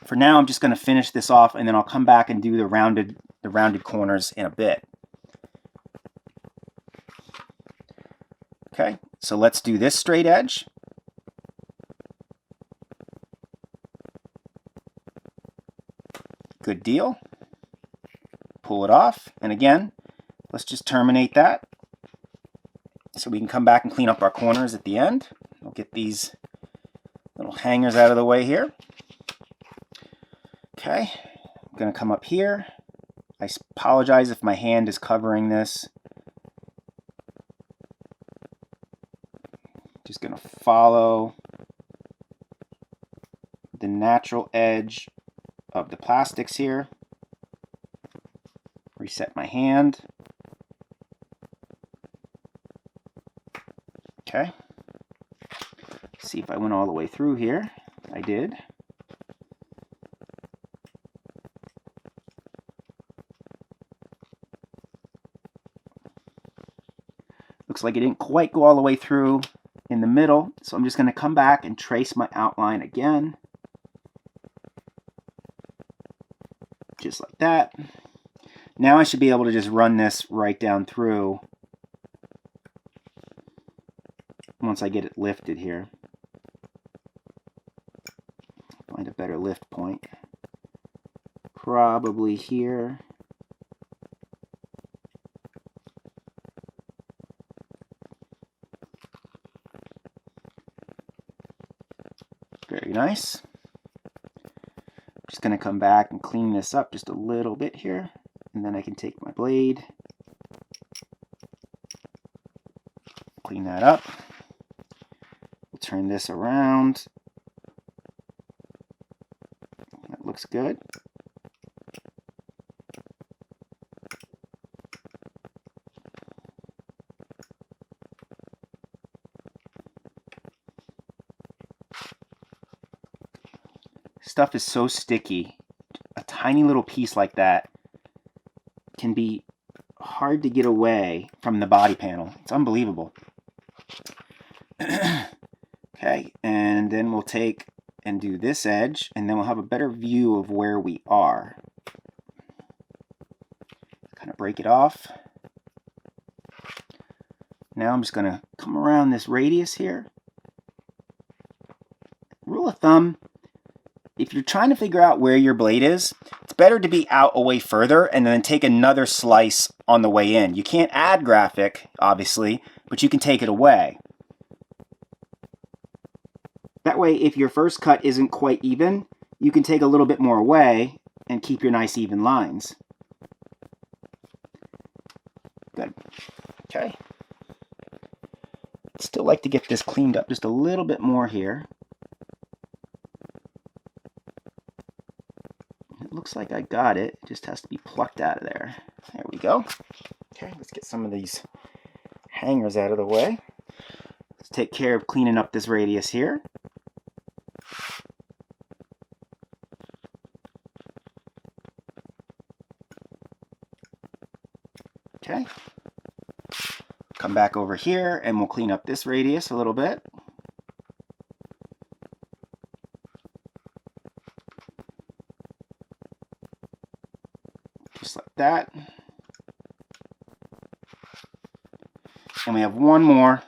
For now, I'm just going to finish this off, and then I'll come back and do the rounded corners in a bit. Okay, so let's do this straight edge. Good deal. Pull it off, and again, let's just terminate that so we can come back and clean up our corners at the end. We'll get these little hangers out of the way here. Okay, I'm going to come up here. I apologize if my hand is covering this. Just going to follow the natural edge of the plastics here. Reset my hand. Okay. See if I went all the way through here. I did. Looks like it didn't quite go all the way through in the middle, so I'm just going to come back and trace my outline again. Just like that. Now I should be able to just run this right down through once I get it lifted here. Find a better lift point. Probably here. Very nice. Just going to come back and clean this up just a little bit here, and then I can take my blade, clean that up. We'll turn this around. That looks good. Stuff is so sticky. A tiny little piece like that can be hard to get away from the body panel. It's unbelievable. Okay, and then we'll take and do this edge, and then we'll have a better view of where we are. Kind of break it off. Now I'm just going to come around this radius here. Rule of thumb, if you're trying to figure out where your blade is, it's better to be out a way further and then take another slice on the way in. You can't add graphic, obviously, but you can take it away. That way, if your first cut isn't quite even, you can take a little bit more away and keep your nice even lines. Good. Okay. Still like to get this cleaned up just a little bit more here. It looks like I got it. It just has to be plucked out of there. There we go. Okay, let's get some of these hangers out of the way. Let's take care of cleaning up this radius here. Okay. Come back over here and we'll clean up this radius a little bit. Just like that. And we have one more,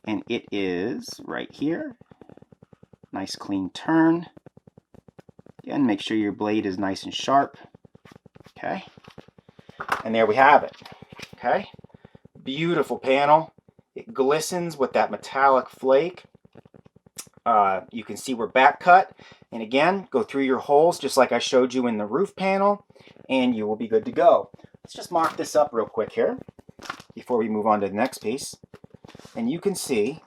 and it is right here. Nice clean turn. Again, make sure your blade is nice and sharp. Okay. And there we have it. Okay. Beautiful panel. It glistens with that metallic flake. You can see we're back cut. And again, go through your holes just like I showed you in the roof panel, and you will be good to go. Let's just mark this up real quick here before we move on to the next piece. And you can see,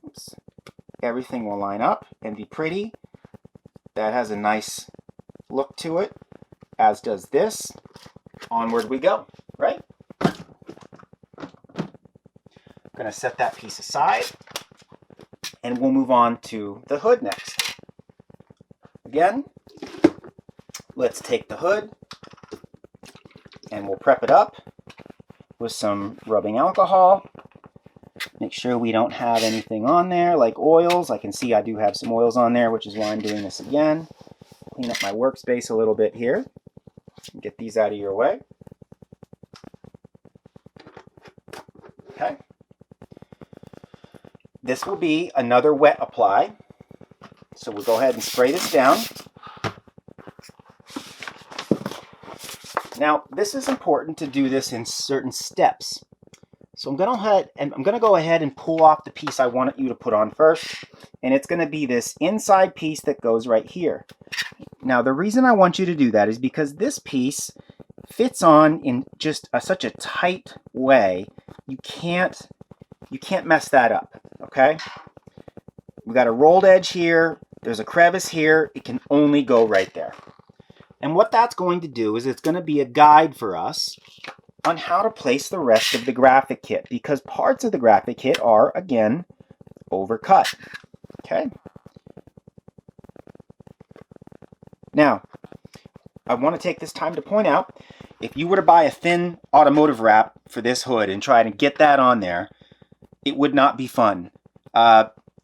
oops, everything will line up and be pretty. That has a nice look to it, as does this. Onward we go, right? I'm going to set that piece aside, and we'll move on to the hood next. Again, Let's take the hood and we'll prep it up with some rubbing alcohol. Make sure we don't have anything on there like oils. I can see I do have some oils on there, which is why I'm doing this again. Clean up my workspace a little bit here. Get these out of your way. Okay. This will be another wet apply. So we'll go ahead and spray this down. Now, this is important to do this in certain steps. So I'm going to go ahead and pull off the piece I want you to put on first. And it's going to be this inside piece that goes right here. Now, the reason I want you to do that is because this piece fits on in just such a tight way. You can't mess that up, okay? We've got a rolled edge here. There's a crevice here. It can only go right there. And what that's going to do is it's going to be a guide for us on how to place the rest of the graphic kit, because parts of the graphic kit are, again, overcut. Okay? Now, I want to take this time to point out, if you were to buy a thin automotive wrap for this hood and try to get that on there, it would not be fun.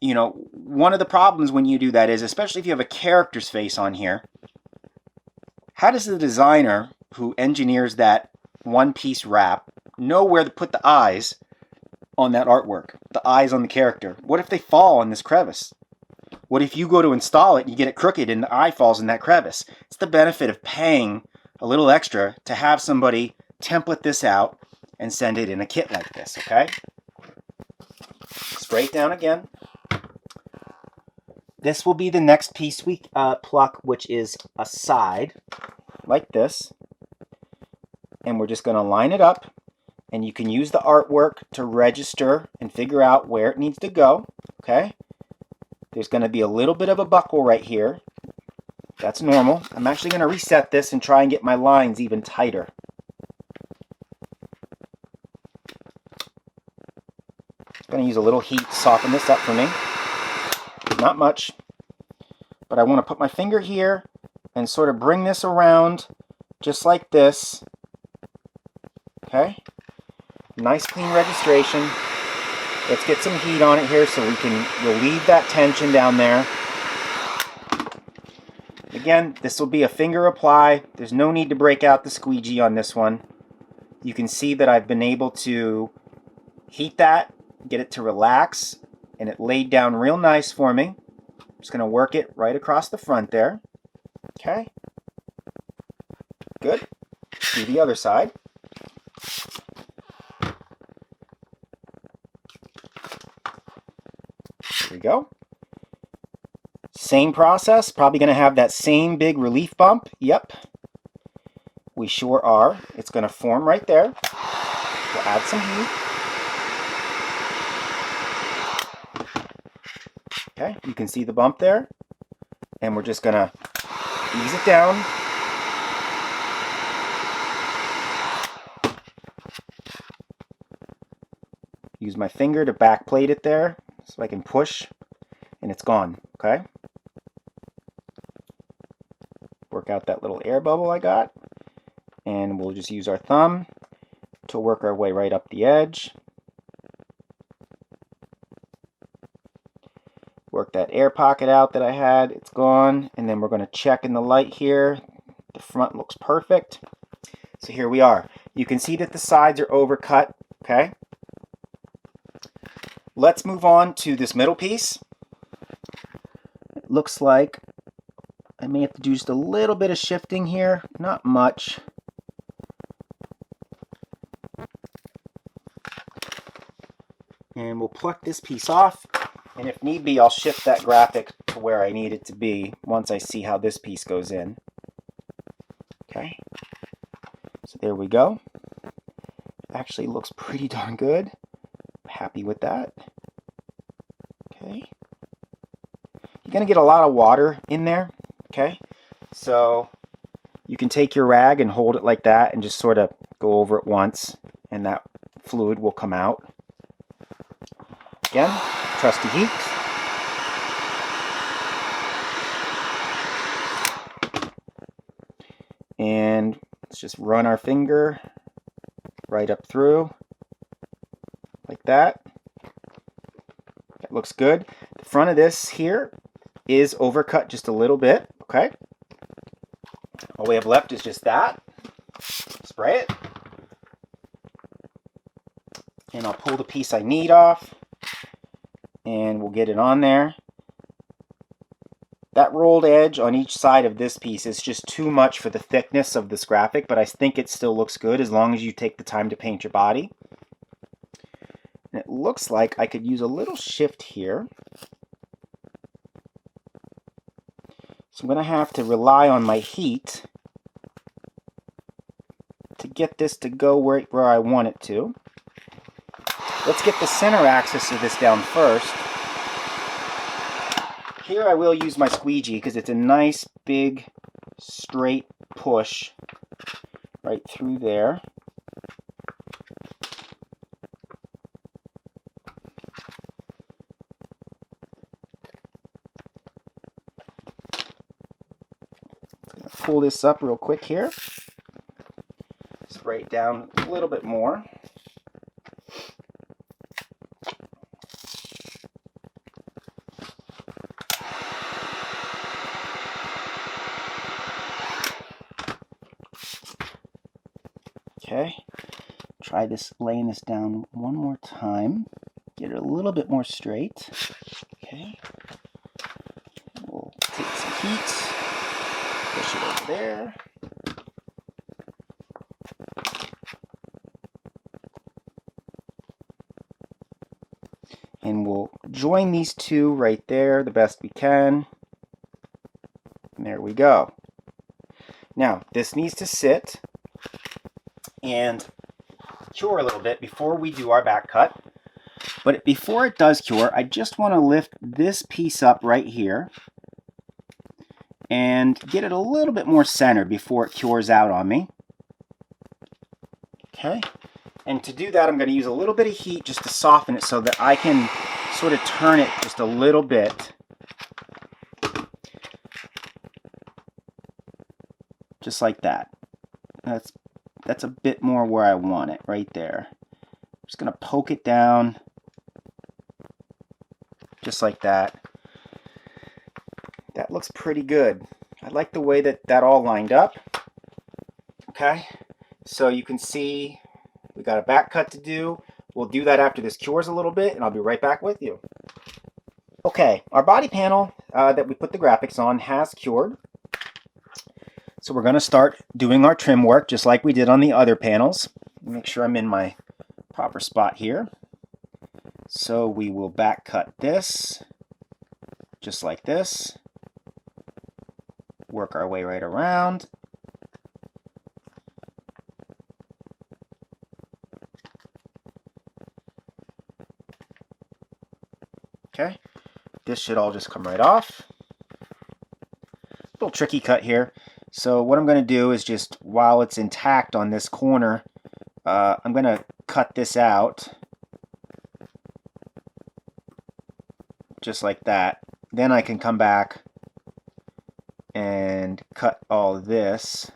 You know, one of the problems when you do that is, especially if you have a character's face on here, how does the designer who engineers that one-piece wrap know where to put the eyes on that artwork, the eyes on the character? What if they fall in this crevice? What if you go to install it and you get it crooked and the eye falls in that crevice? It's the benefit of paying a little extra to have somebody template this out and send it in a kit like this, okay? Spray it down again. This will be the next piece we pluck, which is a side, like this. And we're just going to line it up. And you can use the artwork to register and figure out where it needs to go, okay? There's going to be a little bit of a buckle right here. That's normal. I'm actually going to reset this and try and get my lines even tighter. I'm going to use a little heat to soften this up for me. Not much. But I want to put my finger here and sort of bring this around just like this. Okay? Nice clean registration. Let's get some heat on it here so we can relieve that tension down there. Again, this will be a finger apply. There's no need to break out the squeegee on this one. You can see that I've been able to heat that, get it to relax, and it laid down real nice for me. I'm just going to work it right across the front there. Okay. Good. Do the other side. There we go. Same process. Probably going to have that same big relief bump. Yep. We sure are. It's going to form right there. We'll add some heat. Okay, you can see the bump there. And we're just going to ease it down. Use my finger to backplate it there so I can push and it's gone, okay? Work out that little air bubble I got. And we'll just use our thumb to work our way right up the edge. Work that air pocket out that I had. It's gone. And then we're going to check in the light here. The front looks perfect. So here we are. You can see that the sides are overcut. Okay. Let's move on to this middle piece. It looks like I may have to do just a little bit of shifting here. Not much. And we'll pluck this piece off. And if need be, I'll shift that graphic to where I need it to be once I see how this piece goes in. Okay. So there we go. Actually looks pretty darn good. Happy with that. Okay. You're going to get a lot of water in there. Okay. So you can take your rag and hold it like that and just sort of go over it once and that fluid will come out. Again, trusty heat. And let's just run our finger right up through like that. That looks good. The front of this here is overcut just a little bit, okay? All we have left is just that. Spray it. And I'll pull the piece I need off, and we'll get it on there. That rolled edge on each side of this piece is just too much for the thickness of this graphic, but I think it still looks good as long as you take the time to paint your body. And it looks like I could use a little shift here. So I'm going to have to rely on my heat to get this to go where I want it to. Let's get the center axis of this down first. Here I will use my squeegee because it's a nice big straight push right through there. Pull this up real quick here. Spray it down a little bit more. Okay, try this, laying this down one more time. Get it a little bit more straight. Okay, we'll take some heat, push it over there. And we'll join these two right there the best we can. And there we go. Now, this needs to sit and cure a little bit before we do our back cut. But before it does cure, I just want to lift this piece up right here and get it a little bit more centered before it cures out on me. Okay, and to do that I'm going to use a little bit of heat just to soften it so that I can sort of turn it just a little bit. Just like that. That's a bit more where I want it, right there. I'm just going to poke it down, just like that. That looks pretty good. I like the way that that all lined up. Okay, so you can see we got a back cut to do. We'll do that after this cures a little bit, and I'll be right back with you. Okay, our body panel that we put the graphics on has cured. So we're going to start doing our trim work just like we did on the other panels. Make sure I'm in my proper spot here. So we will back cut this, just like this. Work our way right around. Okay, this should all just come right off. Little tricky cut here. So what I'm going to do is just, while it's intact on this corner, I'm going to cut this out. Just like that. Then I can come back and cut all this.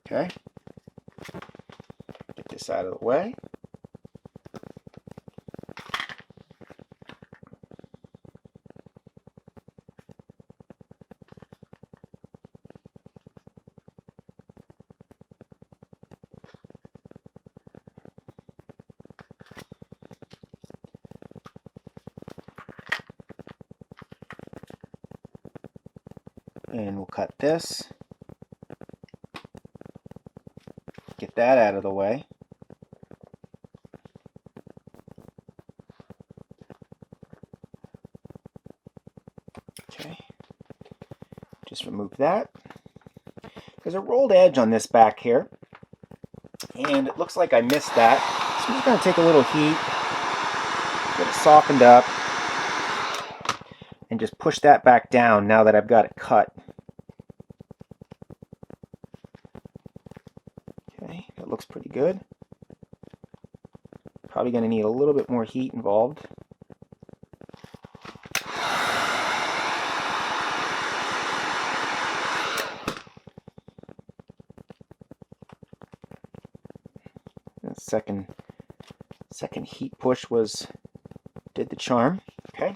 Okay. Get this out of the way. And we'll cut this. Get that out of the way. Okay. Just remove that. There's a rolled edge on this back here, and it looks like I missed that. So I'm just going to take a little heat, get it softened up, and just push that back down now that I've got it cut. Okay, that looks pretty good. Probably going to need a little bit more heat involved. second heat push did the charm. Okay.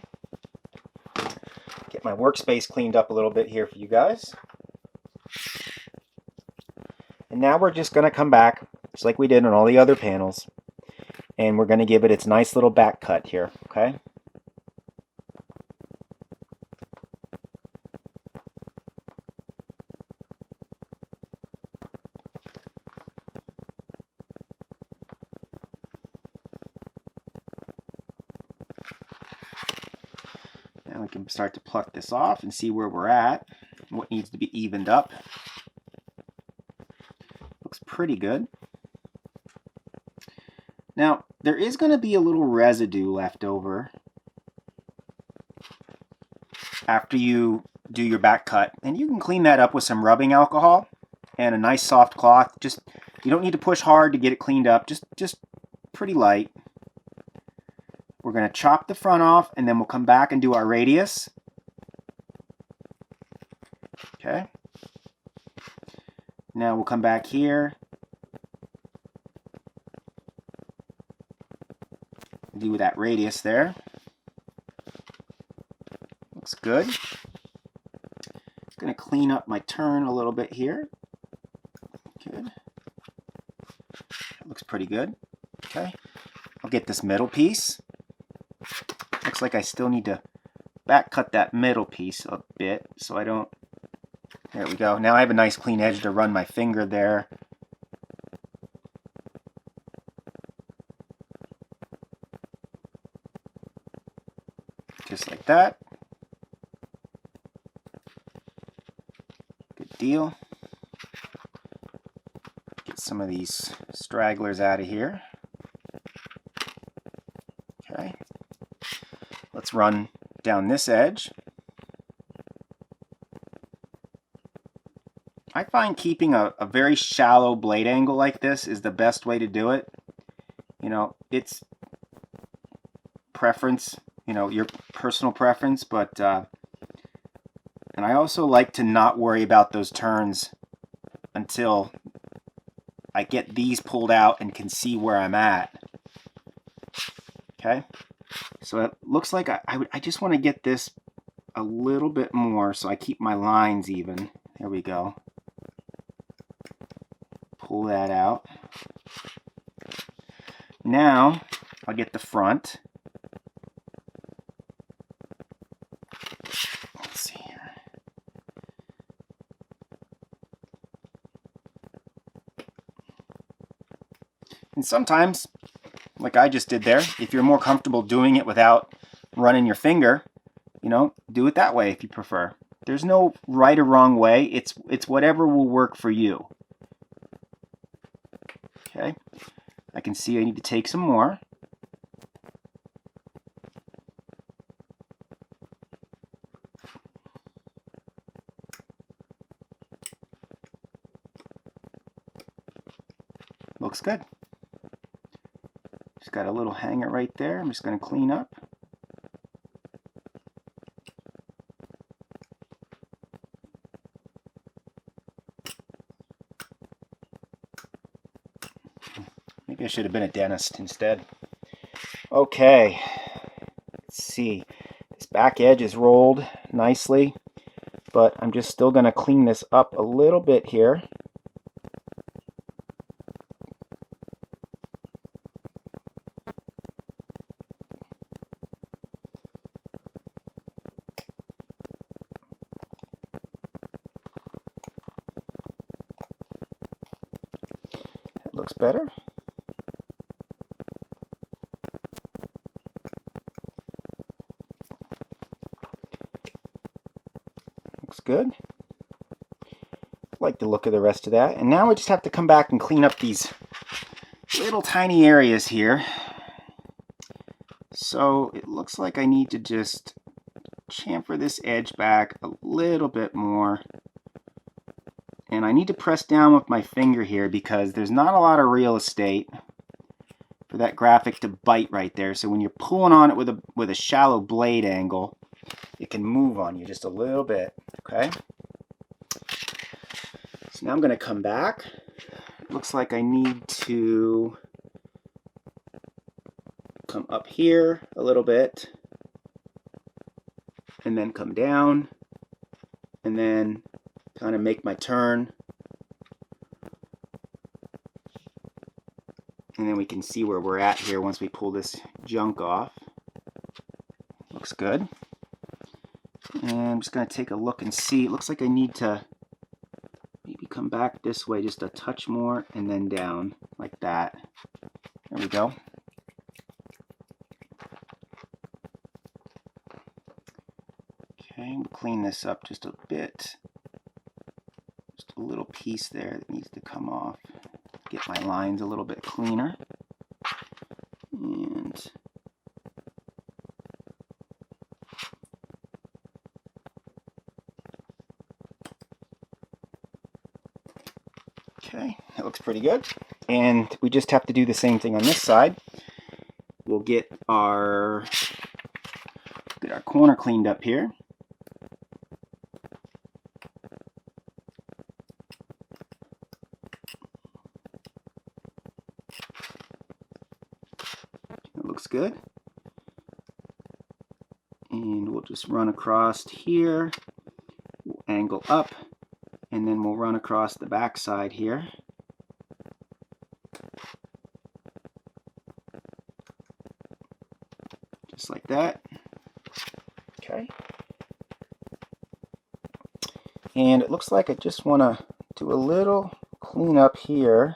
Get my workspace cleaned up a little bit here for you guys. And now we're just going to come back, just like we did on all the other panels, and we're going to give it its nice little back cut here, okay? Now we can start to pluck this off and see where we're at, what needs to be evened up. Looks pretty good. Now, there is going to be a little residue left over after you do your back cut, and you can clean that up with some rubbing alcohol and a nice soft cloth. Just, you don't need to push hard to get it cleaned up, just pretty light. We're going to chop the front off, and then we'll come back and do our radius. Okay. Now we'll come back here, do that radius there. Looks good. Going to clean up my turn a little bit here. Good. Looks pretty good. Okay. I'll get this middle piece. Looks like I still need to back cut that middle piece a bit so I don't. There we go. Now I have a nice clean edge to run my finger there. Just like that. Good deal. Get some of these stragglers out of here. Okay. Let's run down this edge. I find keeping a very shallow blade angle like this is the best way to do it. You know, it's preference, you know, your personal preference, but and I also like to not worry about those turns until I get these pulled out and can see where I'm at. Okay, so it looks like I just want to get this a little bit more so I keep my lines even. There we go. Pull that out. Now I'll get the front. Let's see here. And sometimes, like I just did there, if you're more comfortable doing it without running your finger, you know, do it that way if you prefer. There's no right or wrong way. It's whatever will work for you. Okay, I can see I need to take some more. Looks good. Just got a little hanger right there. I'm just going to clean up. Maybe I should have been a dentist instead. Okay, let's see. This back edge is rolled nicely, but I'm just still going to clean this up a little bit here. That looks better. Looks good. Like the look of the rest of that. And now we just have to come back and clean up these little tiny areas here. So it looks like I need to just chamfer this edge back a little bit more. And I need to press down with my finger here because there's not a lot of real estate for that graphic to bite right there. So when you're pulling on it with a shallow blade angle, it can move on you just a little bit. Okay. So now I'm going to come back. Looks like I need to come up here a little bit, and then come down, and then kind of make my turn. And then we can see where we're at here once we pull this junk off. Looks good. And I'm just going to take a look and see. It looks like I need to maybe come back this way just a touch more and then down like that. There we go. Okay, we'll clean this up just a bit. Just a little piece there that needs to come off. Get my lines a little bit cleaner. And okay, that looks pretty good. And we just have to do the same thing on this side. We'll get our corner cleaned up here. Looks good. And we'll just run across here, we'll angle up, and then we'll run across the back side here. Just like that. Okay. And it looks like I just want to do a little cleanup here.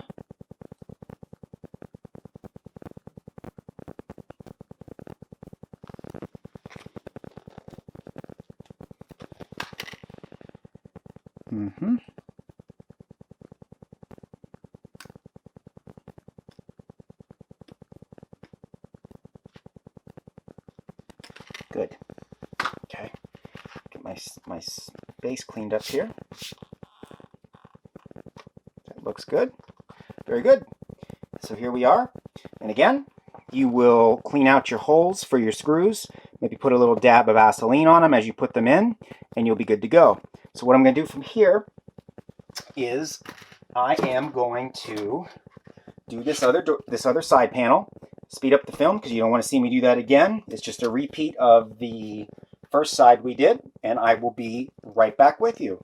Good. Okay. Get my base cleaned up here. That looks good. Very good. So here we are. And again, you will clean out your holes for your screws. Maybe put a little dab of Vaseline on them as you put them in, and you'll be good to go. So what I'm going to do from here is I am going to do this other side panel. Speed up the film because you don't want to see me do that again. It's just a repeat of the first side we did, and I will be right back with you.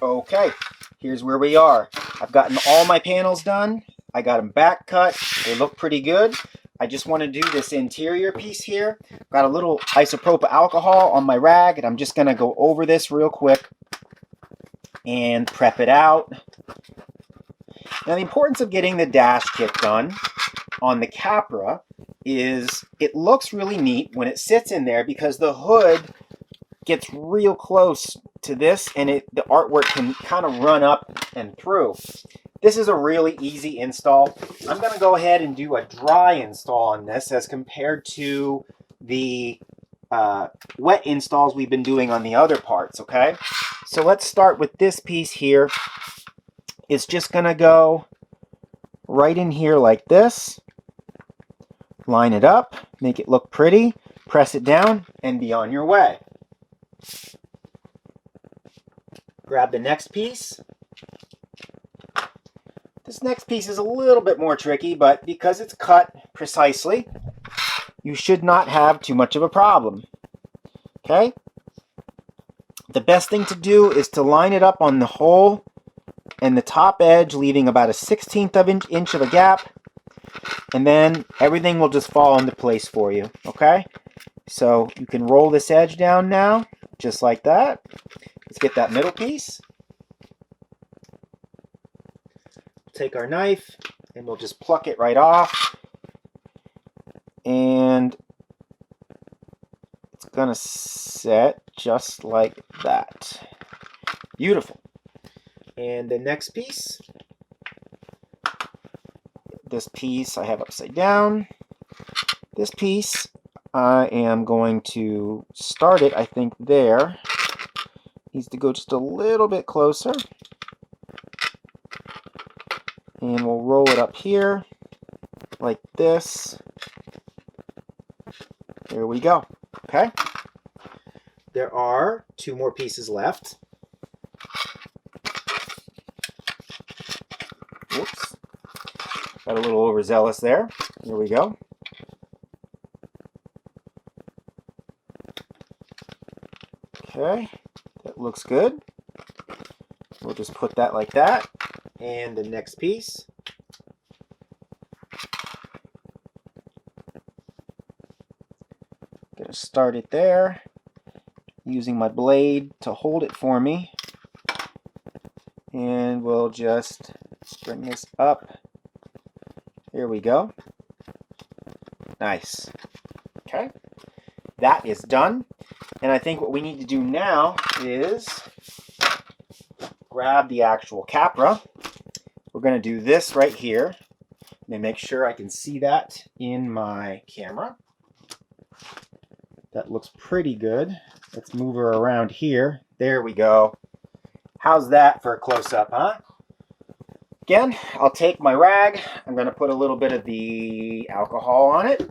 Okay, here's where we are. I've gotten all my panels done. I got them back cut. They look pretty good. I just want to do this interior piece here. Got a little isopropyl alcohol on my rag, and I'm just going to go over this real quick and prep it out. Now, the importance of getting the dash kit done on the Capra is it looks really neat when it sits in there because the hood gets real close to this, and the artwork can kind of run up and through. This is a really easy install. I'm going to go ahead and do a dry install on this as compared to the wet installs we've been doing on the other parts, okay? So let's start with this piece here. It's just going to go right in here like this. Line it up, make it look pretty, press it down, and be on your way. Grab the next piece. This next piece is a little bit more tricky, but because it's cut precisely, you should not have too much of a problem. Okay? The best thing to do is to line it up on the hole and the top edge, leaving about a 1/16 of an inch of a gap. And then everything will just fall into place for you, okay? So you can roll this edge down now, just like that. Let's get that middle piece. Take our knife, and we'll just pluck it right off. And it's gonna set just like that. Beautiful. And the next piece, this piece I have upside down. This piece, I am going to start it, I think there. Needs to go just a little bit closer. And we'll roll it up here, like this. There we go, okay? There are 2 more pieces left. Whoops. Got a little overzealous there. Here we go. Okay, that looks good. We'll just put that like that. And the next piece. Gonna start it there, using my blade to hold it for me. And we'll just bring this up. Here we go. Nice. Okay, that is done. And I think what we need to do now is grab the Axial Capra. We're going to do this right here. Let me make sure I can see that in my camera. That looks pretty good. Let's move her around here. There we go. How's that for a close-up, huh? Again, I'll take my rag. I'm going to put a little bit of the alcohol on it.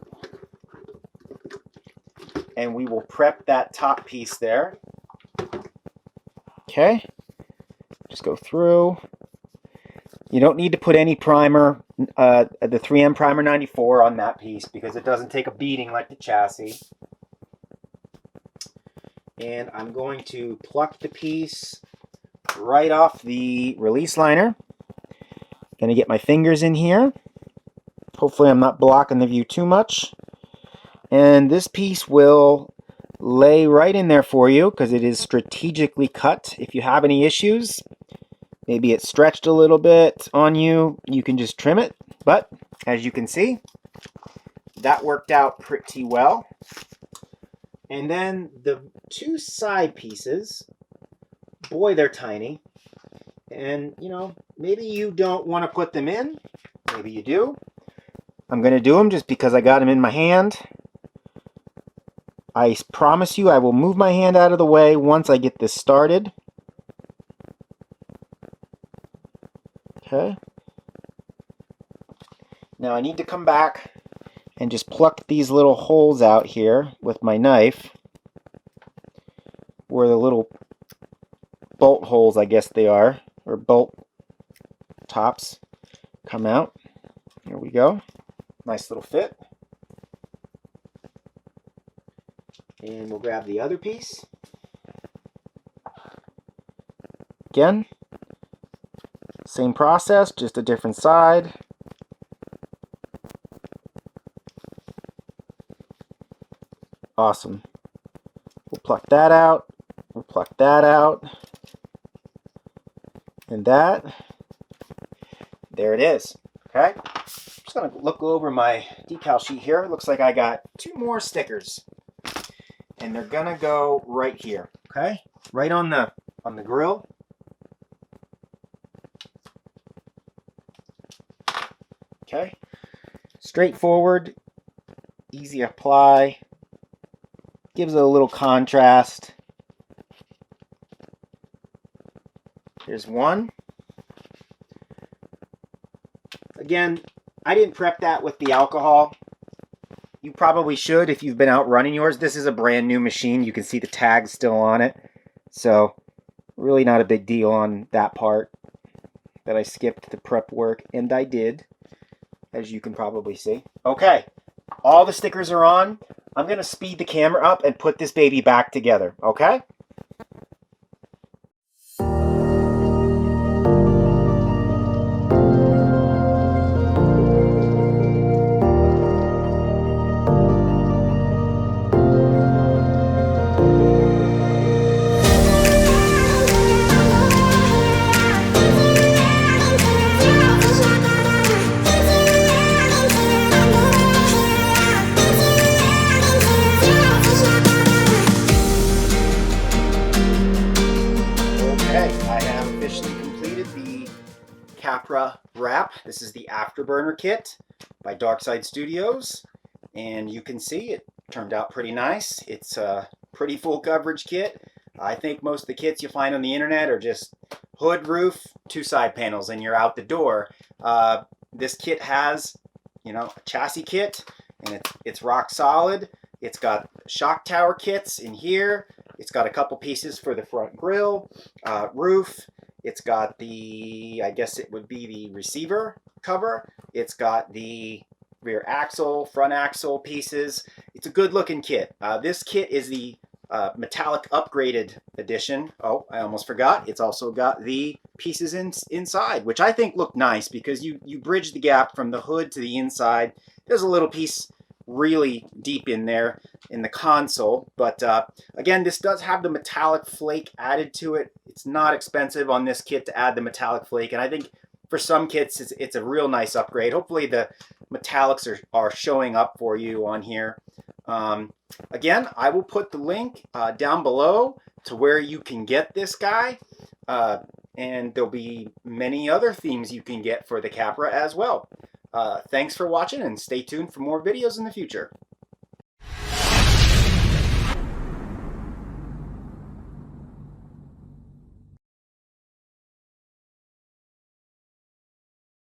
And we will prep that top piece there. Okay. Just go through. You don't need to put any primer, the 3M Primer 94 on that piece because it doesn't take a beating like the chassis. And I'm going to pluck the piece right off the release liner. Gonna get my fingers in here. Hopefully I'm not blocking the view too much. And this piece will lay right in there for you because it is strategically cut. If you have any issues, maybe it stretched a little bit on you, you can just trim it. But as you can see, that worked out pretty well. And then the 2 side pieces, boy, they're tiny. And, you know, maybe you don't want to put them in. Maybe you do. I'm going to do them just because I got them in my hand. I promise you I will move my hand out of the way once I get this started. Okay. Now I need to come back and just pluck these little holes out here with my knife, where the little bolt holes, I guess they are, or bolt tops, come out. Here we go. Nice little fit. And we'll grab the other piece. Again, same process, just a different side. Awesome. We'll pluck that out. We'll pluck that out. And that. There it is. Okay. I'm just going to look over my decal sheet here. It looks like I got 2 more stickers. And they're going to go right here. Okay. Right on the grill. Okay. Straightforward. Easy apply. Gives it a little contrast. Here's one. Again, I didn't prep that with the alcohol. You probably should if you've been out running yours. This is a brand new machine. You can see the tags still on it. So, really not a big deal on that part. That I skipped the prep work, and I did, as you can probably see. Okay, all the stickers are on. I'm going to speed the camera up and put this baby back together, okay? Capra wrap. This is the Afterburner kit by Darkside Studios, and you can see it turned out pretty nice. It's a pretty full coverage kit. I think most of the kits you find on the internet are just hood, roof, 2 side panels, and you're out the door. This kit has, you know, a chassis kit, and it's rock solid. It's got shock tower kits in here. It's got a couple pieces for the front grille, roof. It's got the, I guess it would be the receiver cover. It's got the rear axle, front axle pieces. It's a good looking kit. This kit is the metallic upgraded edition. Oh, I almost forgot. It's also got the pieces inside, which I think look nice because you bridge the gap from the hood to the inside. There's a little piece really deep in there in the console, but again, this does have the metallic flake added to it. It's not expensive on this kit to add the metallic flake, and I think for some kits it's a real nice upgrade. Hopefully the metallics are showing up for you on here. Again, I will put the link down below to where you can get this guy, and there'll be many other themes you can get for the Capra as well. Thanks for watching, and stay tuned for more videos in the future.